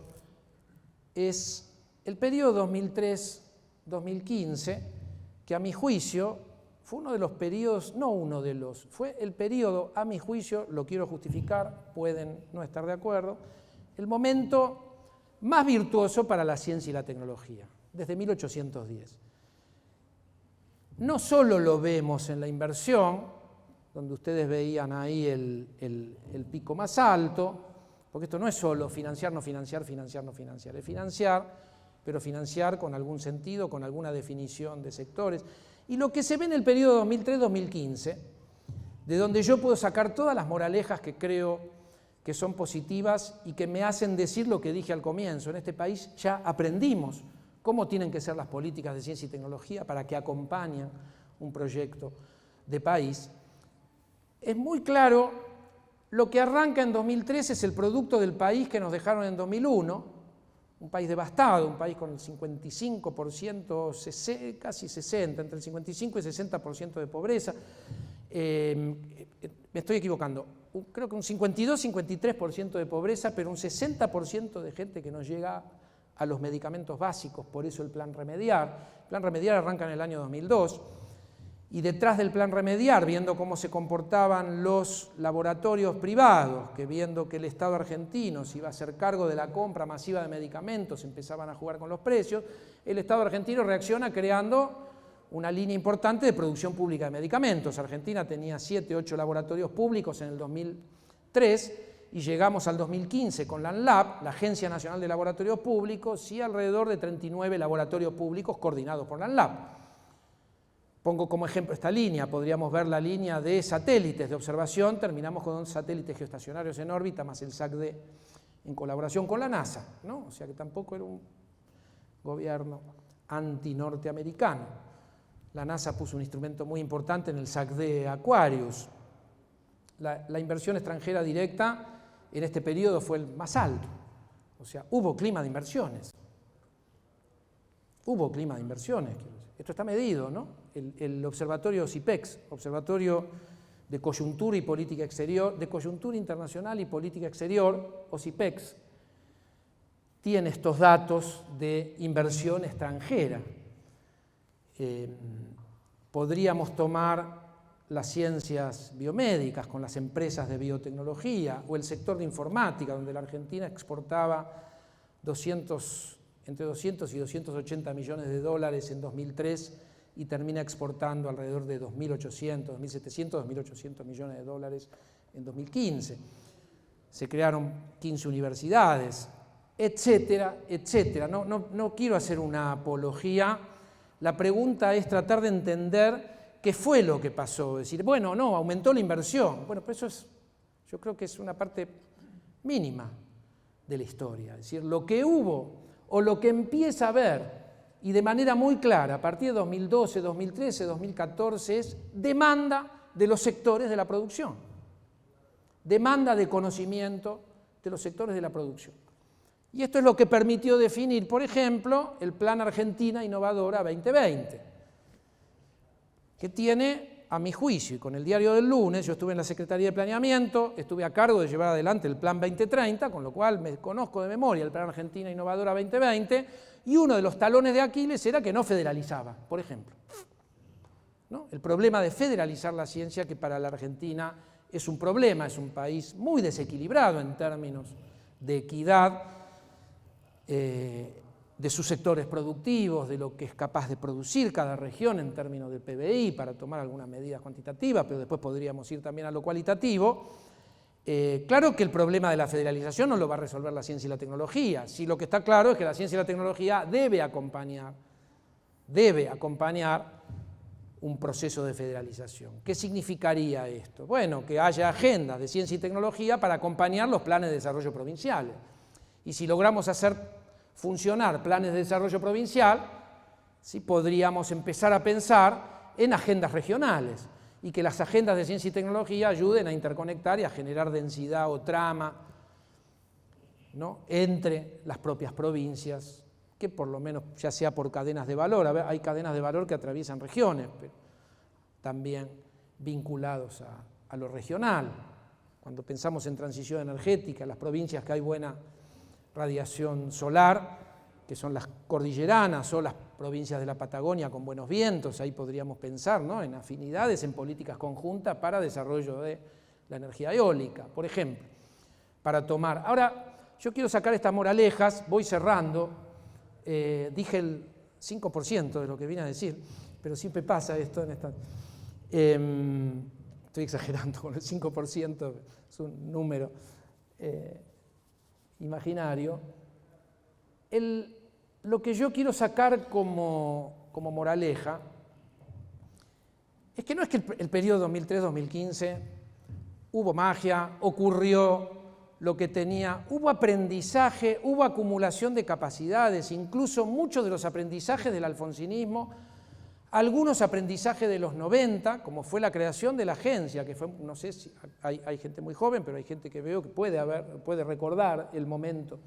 S1: es el periodo 2003-2015, que a mi juicio fue uno de los periodos, fue el periodo, a mi juicio, lo quiero justificar, pueden no estar de acuerdo, el momento más virtuoso para la ciencia y la tecnología, desde 1810. No solo lo vemos en la inversión, donde ustedes veían ahí el pico más alto, porque esto no es solo financiar, no financiar, financiar, no financiar, es financiar, pero financiar con algún sentido, con alguna definición de sectores. Y lo que se ve en el periodo 2003-2015, de donde yo puedo sacar todas las moralejas que creo que son positivas y que me hacen decir lo que dije al comienzo. En este país ya aprendimos cómo tienen que ser las políticas de ciencia y tecnología para que acompañen un proyecto de país. Es muy claro, lo que arranca en 2013 es el producto del país que nos dejaron en 2001, un país devastado, un país con el 55%, casi 60%, entre el 55 y 60% de pobreza, me estoy equivocando, creo que un 52-53% de pobreza, pero un 60% de gente que no llega a los medicamentos básicos, por eso el Plan Remediar. El Plan Remediar arranca en el año 2002, y detrás del Plan Remediar, viendo cómo se comportaban los laboratorios privados, que viendo que el Estado argentino se iba a hacer cargo de la compra masiva de medicamentos, empezaban a jugar con los precios, el Estado argentino reacciona creando una línea importante de producción pública de medicamentos. Argentina tenía 7, 8 laboratorios públicos en el 2003 y llegamos al 2015 con la ANLAP, la Agencia Nacional de Laboratorios Públicos, y alrededor de 39 laboratorios públicos coordinados por la ANLAP. Pongo como ejemplo esta línea, podríamos ver la línea de satélites de observación, terminamos con satélites geoestacionarios en órbita, más el SAC-D en colaboración con la NASA, ¿no? O sea que tampoco era un gobierno anti-norteamericano. La NASA puso un instrumento muy importante en el SAC-D Aquarius. La inversión extranjera directa en este periodo fue el más alto, o sea, hubo clima de inversiones. Hubo clima de inversiones. Esto está medido, ¿no? El observatorio OSIPEX, Observatorio de Coyuntura y Política Exterior, de Coyuntura Internacional y Política Exterior, OSIPEX, tiene estos datos de inversión extranjera. Podríamos tomar las ciencias biomédicas con las empresas de biotecnología o el sector de informática, donde la Argentina exportaba entre 200 y 280 millones de dólares en 2003 y termina exportando alrededor de 2.800, 2.700, 2.800 millones de dólares en 2015. Se crearon 15 universidades, etcétera, etcétera. No quiero hacer una apología. La pregunta es tratar de entender qué fue lo que pasó. Decir, bueno, no, aumentó la inversión. Bueno, pero eso yo creo que es una parte mínima de la historia. Es decir, lo que hubo o lo que empieza a haber, y de manera muy clara, a partir de 2012, 2013, 2014, es demanda de los sectores de la producción. Demanda de conocimiento de los sectores de la producción. Y esto es lo que permitió definir, por ejemplo, el Plan Argentina Innovadora 2020, que tiene, a mi juicio, y con el Diario del Lunes, yo estuve en la Secretaría de Planeamiento, estuve a cargo de llevar adelante el Plan 2030, con lo cual me conozco de memoria el Plan Argentina Innovadora 2020, y uno de los talones de Aquiles era que no federalizaba, por ejemplo, ¿no? El problema de federalizar la ciencia, que para la Argentina es un problema, es un país muy desequilibrado en términos de equidad, de sus sectores productivos, de lo que es capaz de producir cada región en términos de PBI, para tomar algunas medidas cuantitativas, pero después podríamos ir también a lo cualitativo. Claro que el problema de la federalización no lo va a resolver la ciencia y la tecnología. Sí, lo que está claro es que la ciencia y la tecnología debe acompañar un proceso de federalización. ¿Qué significaría esto? Bueno, que haya agendas de ciencia y tecnología para acompañar los planes de desarrollo provinciales. Y si logramos hacer funcionar planes de desarrollo provincial, ¿sí?, podríamos empezar a pensar en agendas regionales y que las agendas de ciencia y tecnología ayuden a interconectar y a generar densidad o trama, ¿no?, entre las propias provincias, que por lo menos ya sea por cadenas de valor. Hay cadenas de valor que atraviesan regiones, pero también vinculados a lo regional. Cuando pensamos en transición energética, las provincias que hay buena radiación solar, que son las cordilleranas o las provincias de la Patagonia con buenos vientos, ahí podríamos pensar, ¿no?, en afinidades, en políticas conjuntas para desarrollo de la energía eólica, por ejemplo, para tomar. Ahora, yo quiero sacar estas moralejas, voy cerrando, dije el 5% de lo que vine a decir, pero siempre pasa esto en esta... estoy exagerando con el 5%, es un número... imaginario. Lo que yo quiero sacar como moraleja es que no es que el periodo 2003-2015 hubo magia, ocurrió lo que tenía, hubo aprendizaje, hubo acumulación de capacidades, incluso muchos de los aprendizajes del alfonsinismo, algunos aprendizajes de los 90, como fue la creación de la agencia, que fue, no sé si hay gente muy joven, pero hay gente que veo que puede recordar el momento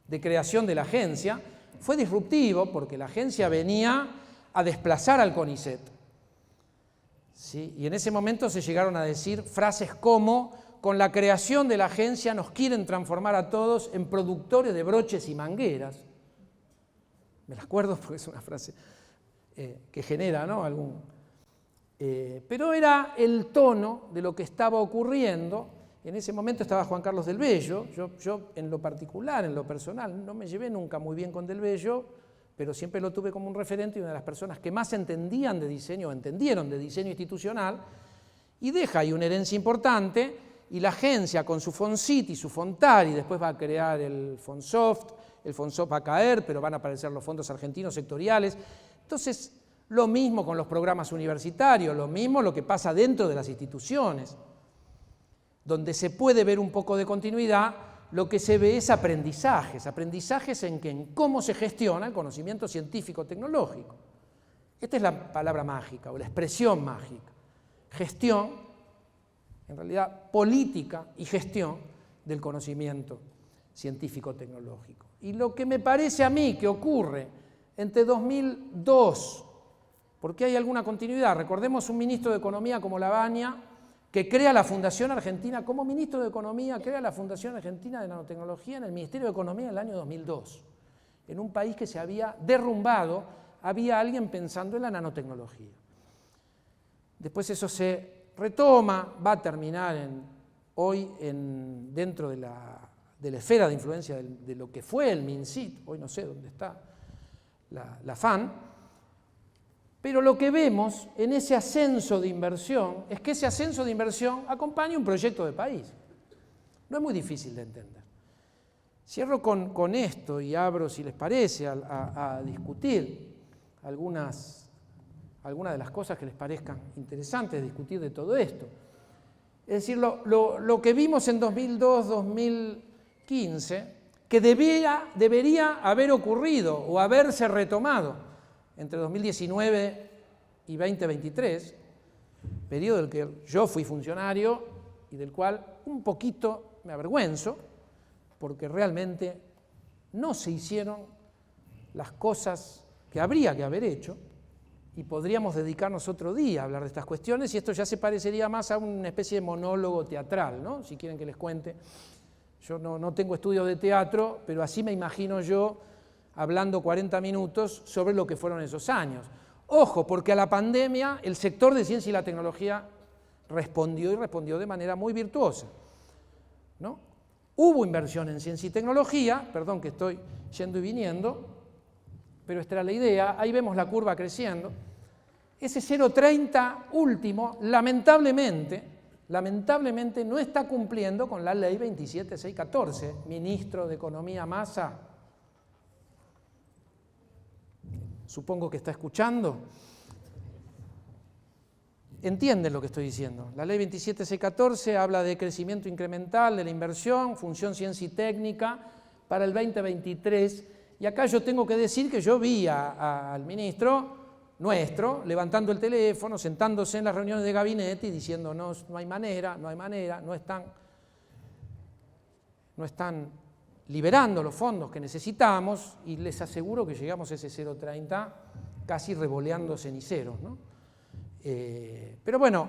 S1: de creación de la agencia. Fue disruptivo porque la agencia venía a desplazar al CONICET. ¿sí? Y en ese momento se llegaron a decir frases como: con la creación de la agencia nos quieren transformar a todos en productores de broches y mangueras. Me las acuerdo porque es una frase que genera, ¿no?, pero era el tono de lo que estaba ocurriendo. En ese momento estaba Juan Carlos del Bello. Yo en lo particular, en lo personal, no me llevé nunca muy bien con del Bello, pero siempre lo tuve como un referente y una de las personas que más entendían de diseño, entendieron de diseño institucional, y deja ahí una herencia importante. Y la agencia, con su Foncity, su Fontari, después va a crear el Fonsoft, el Fonsoft va a caer, pero van a aparecer los fondos argentinos sectoriales. Entonces, lo mismo con los programas universitarios, lo mismo lo que pasa dentro de las instituciones, donde se puede ver un poco de continuidad. Lo que se ve es aprendizajes en cómo se gestiona el conocimiento científico-tecnológico. Esta es la palabra mágica o la expresión mágica. Gestión, en realidad política y gestión del conocimiento científico-tecnológico. Y lo que me parece a mí que ocurre entre 2002, porque hay alguna continuidad, recordemos un ministro de Economía como Lavagna, que crea la Fundación Argentina, como ministro de Economía, crea la Fundación Argentina de Nanotecnología en el Ministerio de Economía en el año 2002. En un país que se había derrumbado, había alguien pensando en la nanotecnología. Después eso se retoma, va a terminar hoy dentro de la esfera de influencia de lo que fue el MinSit, hoy no sé dónde está la FAN, pero lo que vemos en ese ascenso de inversión es que ese ascenso de inversión acompaña un proyecto de país. No es muy difícil de entender. Cierro con esto y abro, si les parece, a discutir algunas de las cosas que les parezcan interesantes, discutir de todo esto. Es decir, lo que vimos en 2002-2015, que debería haber ocurrido o haberse retomado entre 2019 y 2023, periodo del que yo fui funcionario y del cual un poquito me avergüenzo, porque realmente no se hicieron las cosas que habría que haber hecho, y podríamos dedicarnos otro día a hablar de estas cuestiones, y esto ya se parecería más a una especie de monólogo teatral, ¿no? Si quieren que les cuente. Yo no tengo estudios de teatro, pero así me imagino yo hablando 40 minutos sobre lo que fueron esos años. Ojo, porque a la pandemia el sector de ciencia y la tecnología respondió de manera muy virtuosa, ¿no? Hubo inversión en ciencia y tecnología, perdón que estoy yendo y viniendo, pero esta era la idea. Ahí vemos la curva creciendo. Ese 0,30 último, lamentablemente, no está cumpliendo con la ley 27614, ministro de Economía Massa. Supongo que está escuchando. Entienden lo que estoy diciendo. La ley 27614 habla de crecimiento incremental de la inversión, función ciencia y técnica para el 2023. Y acá yo tengo que decir que yo vi al ministro nuestro levantando el teléfono, sentándose en las reuniones de gabinete y diciendo no hay manera, no están liberando los fondos que necesitamos, y les aseguro que llegamos a ese 0,30 casi revoleando ceniceros, ¿no? Pero bueno,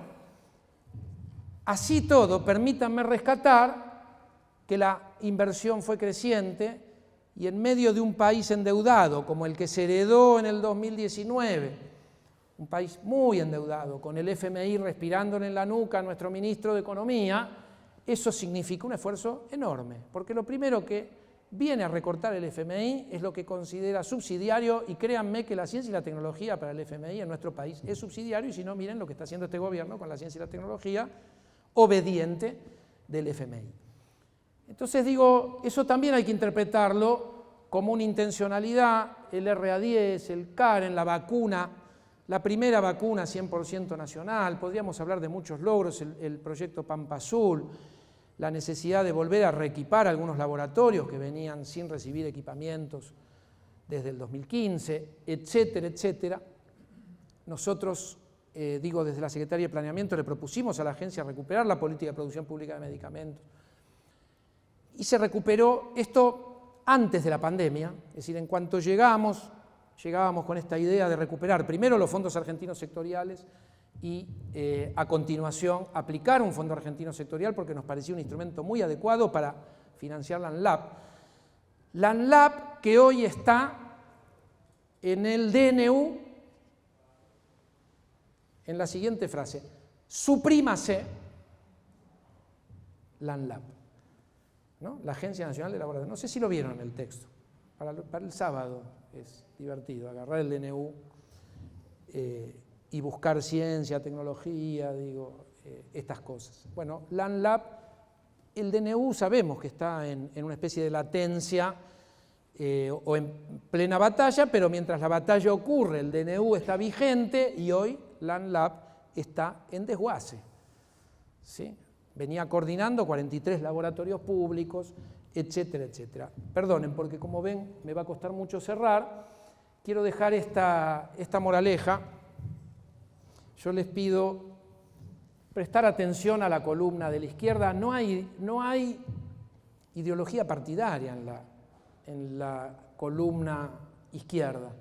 S1: así todo, permítanme rescatar que la inversión fue creciente, y en medio de un país endeudado como el que se heredó en el 2019, un país muy endeudado, con el FMI respirándole en la nuca a nuestro ministro de Economía, eso significa un esfuerzo enorme, porque lo primero que viene a recortar el FMI es lo que considera subsidiario, y créanme que la ciencia y la tecnología para el FMI en nuestro país es subsidiario, y si no, miren lo que está haciendo este gobierno con la ciencia y la tecnología, obediente del FMI. Entonces digo, eso también hay que interpretarlo como una intencionalidad. El RA10, el Karen, la vacuna, la primera vacuna 100% nacional, podríamos hablar de muchos logros, el proyecto Pampa Azul, la necesidad de volver a reequipar algunos laboratorios que venían sin recibir equipamientos desde el 2015, etcétera, etcétera. Nosotros, desde la Secretaría de Planeamiento le propusimos a la agencia recuperar la política de producción pública de medicamentos, y se recuperó esto antes de la pandemia, es decir, en cuanto llegábamos con esta idea de recuperar primero los fondos argentinos sectoriales y a continuación aplicar un fondo argentino sectorial porque nos parecía un instrumento muy adecuado para financiar la ANLAP. La ANLAP que hoy está en el DNU en la siguiente frase: suprímase la ANLAP, ¿no? La Agencia Nacional de Laboratorio. No sé si lo vieron en el texto. Para el sábado es divertido agarrar el DNU y buscar ciencia, tecnología, estas cosas. Bueno, la ANLAP, el DNU sabemos que está en una especie de latencia o en plena batalla, pero mientras la batalla ocurre, el DNU está vigente y hoy la ANLAP está en desguace, ¿sí? Venía coordinando 43 laboratorios públicos, etcétera, etcétera. Perdonen, porque como ven, me va a costar mucho cerrar. Quiero dejar esta moraleja. Yo les pido prestar atención a la columna de la izquierda. No hay ideología partidaria en la columna izquierda.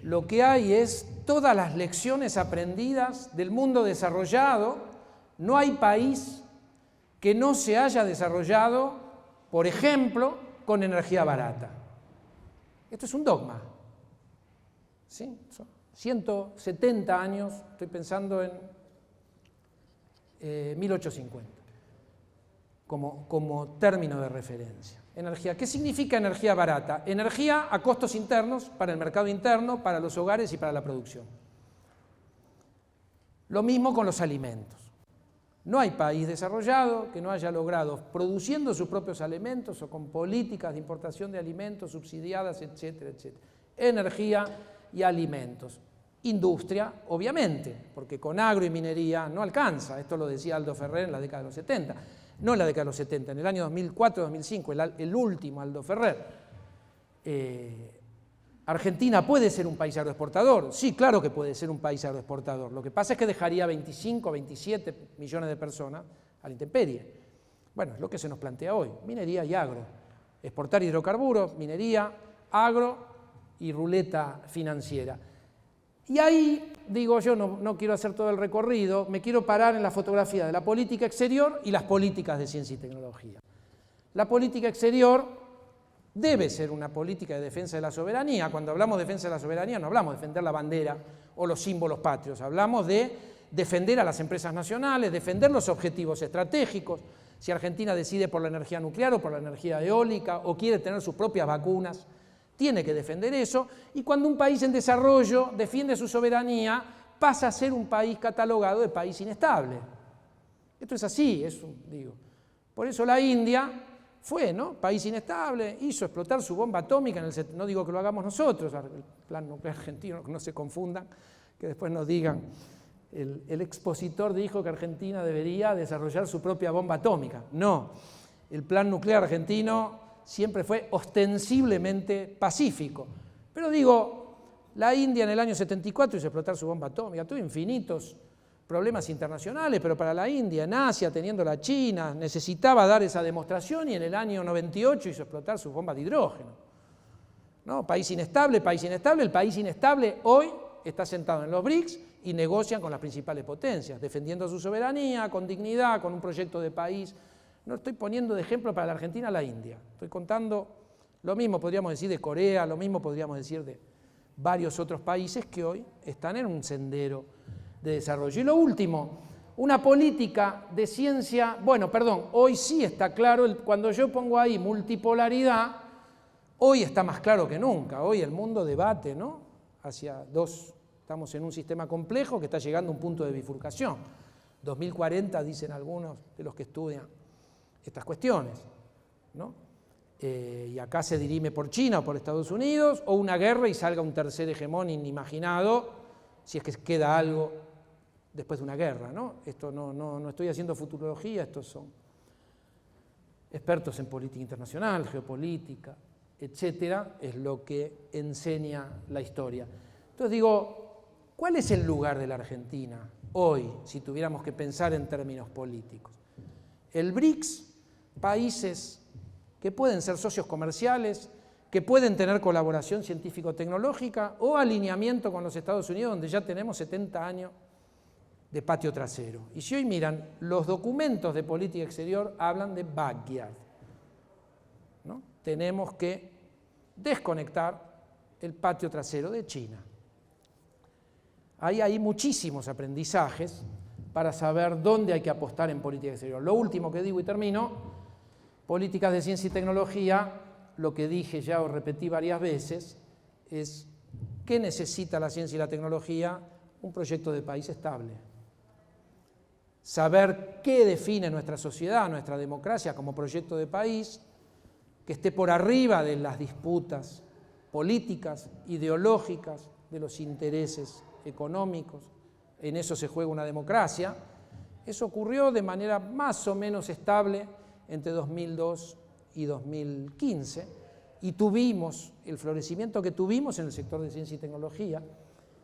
S1: Lo que hay es todas las lecciones aprendidas del mundo desarrollado. No hay país que no se haya desarrollado, por ejemplo, con energía barata. Esto es un dogma, ¿sí? Son 170 años, estoy pensando en 1850, como término de referencia. Energía. ¿Qué significa energía barata? Energía a costos internos, para el mercado interno, para los hogares y para la producción. Lo mismo con los alimentos. No hay país desarrollado que no haya logrado, produciendo sus propios alimentos o con políticas de importación de alimentos subsidiadas, etcétera, etcétera. Energía y alimentos. Industria, obviamente, porque con agro y minería no alcanza. Esto lo decía Aldo Ferrer en la década de los 70. No en la década de los 70, en el año 2004-2005, el último Aldo Ferrer. ¿Argentina puede ser un país agroexportador? Sí, claro que puede ser un país agroexportador. Lo que pasa es que dejaría 25 o 27 millones de personas a la intemperie. Bueno, es lo que se nos plantea hoy, minería y agro. Exportar hidrocarburos, minería, agro y ruleta financiera. Y ahí, digo, yo no quiero hacer todo el recorrido, me quiero parar en la fotografía de la política exterior y las políticas de ciencia y tecnología. La política exterior debe ser una política de defensa de la soberanía. Cuando hablamos de defensa de la soberanía no hablamos de defender la bandera o los símbolos patrios, hablamos de defender a las empresas nacionales, defender los objetivos estratégicos. Si Argentina decide por la energía nuclear o por la energía eólica o quiere tener sus propias vacunas, tiene que defender eso. Y cuando un país en desarrollo defiende su soberanía, pasa a ser un país catalogado de país inestable. Esto es así, digo. Por eso la India fue, ¿no?, país inestable, hizo explotar su bomba atómica, no digo que lo hagamos nosotros, el plan nuclear argentino, que no se confundan, que después nos digan, el expositor dijo que Argentina debería desarrollar su propia bomba atómica. No, el plan nuclear argentino siempre fue ostensiblemente pacífico. Pero digo, la India en el año 74 hizo explotar su bomba atómica, tuvo infinitos problemas internacionales, pero para la India, en Asia, teniendo la China, necesitaba dar esa demostración y en el año 98 hizo explotar sus bombas de hidrógeno. ¿No? País inestable, el país inestable hoy está sentado en los BRICS y negocian con las principales potencias, defendiendo su soberanía, con dignidad, con un proyecto de país. No estoy poniendo de ejemplo para la Argentina a la India, estoy contando lo mismo podríamos decir de Corea, lo mismo podríamos decir de varios otros países que hoy están en un sendero de desarrollo. Y lo último, una política de ciencia, hoy sí está claro, cuando yo pongo ahí multipolaridad, hoy está más claro que nunca, hoy el mundo debate, ¿no?, estamos en un sistema complejo que está llegando a un punto de bifurcación. 2040 dicen algunos de los que estudian estas cuestiones, ¿no? Y acá se dirime por China o por Estados Unidos, o una guerra y salga un tercer hegemón inimaginado, si es que queda algo después de una guerra, ¿no? Esto no estoy haciendo futurología, estos son expertos en política internacional, geopolítica, etcétera, es lo que enseña la historia. Entonces digo, ¿cuál es el lugar de la Argentina hoy, si tuviéramos que pensar en términos políticos? El BRICS, países que pueden ser socios comerciales, que pueden tener colaboración científico-tecnológica o alineamiento con los Estados Unidos, donde ya tenemos 70 años de patio trasero. Y si hoy miran, los documentos de política exterior hablan de backyard, ¿no? Tenemos que desconectar el patio trasero de China. Ahí hay muchísimos aprendizajes para saber dónde hay que apostar en política exterior. Lo último que digo y termino, políticas de ciencia y tecnología, lo que dije ya o repetí varias veces, es ¿qué necesita la ciencia y la tecnología? Un proyecto de país estable. Saber qué define nuestra sociedad, nuestra democracia como proyecto de país, que esté por arriba de las disputas políticas, ideológicas, de los intereses económicos. En eso se juega una democracia. Eso ocurrió de manera más o menos estable entre 2002 y 2015 y tuvimos el florecimiento que tuvimos en el sector de ciencia y tecnología.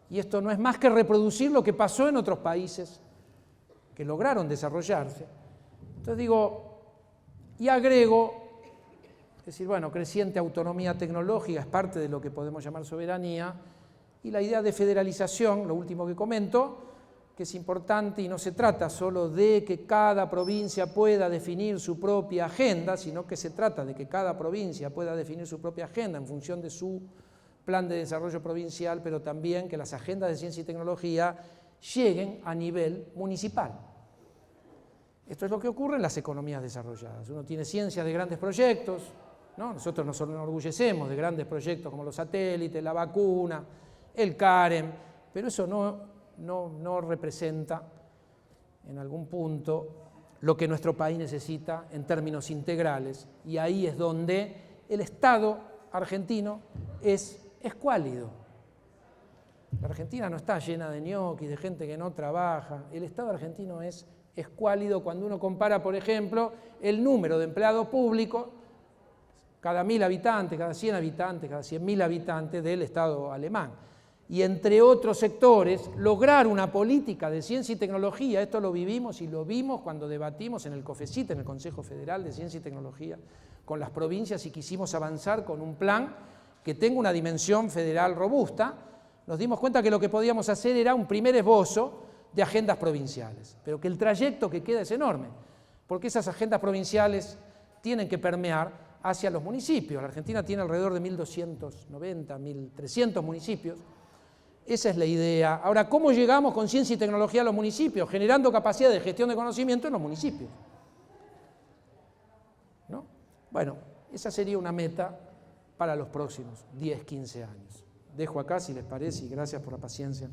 S1: Y esto no es más que reproducir lo que pasó en otros países que lograron desarrollarse. Entonces digo, y agrego, es decir, bueno, creciente autonomía tecnológica es parte de lo que podemos llamar soberanía, y la idea de federalización, lo último que comento, que es importante y no se trata solo de que cada provincia pueda definir su propia agenda, sino que se trata de que cada provincia pueda definir su propia agenda en función de su plan de desarrollo provincial, pero también que las agendas de ciencia y tecnología lleguen a nivel municipal. Esto es lo que ocurre en las economías desarrolladas. Uno tiene ciencias de grandes proyectos, ¿no? Nosotros nos enorgullecemos de grandes proyectos como los satélites, la vacuna, el CAREM, pero eso no representa en algún punto lo que nuestro país necesita en términos integrales, y ahí es donde el Estado argentino es escuálido. La Argentina no está llena de ñoquis, de gente que no trabaja. El Estado argentino es escuálido cuando uno compara, por ejemplo, el número de empleados públicos cada 1000 habitantes, cada 100 habitantes, cada 100.000 habitantes del Estado alemán. Y entre otros sectores, lograr una política de ciencia y tecnología, esto lo vivimos y lo vimos cuando debatimos en el COFECIT, en el Consejo Federal de Ciencia y Tecnología, con las provincias y quisimos avanzar con un plan que tenga una dimensión federal robusta. Nos dimos cuenta que lo que podíamos hacer era un primer esbozo de agendas provinciales, pero que el trayecto que queda es enorme, porque esas agendas provinciales tienen que permear hacia los municipios. La Argentina tiene alrededor de 1.290, 1.300 municipios. Esa es la idea. Ahora, ¿cómo llegamos con ciencia y tecnología a los municipios? Generando capacidad de gestión de conocimiento en los municipios, ¿no? Bueno, esa sería una meta para los próximos 10, 15 años. Dejo acá, si les parece, y gracias por la paciencia.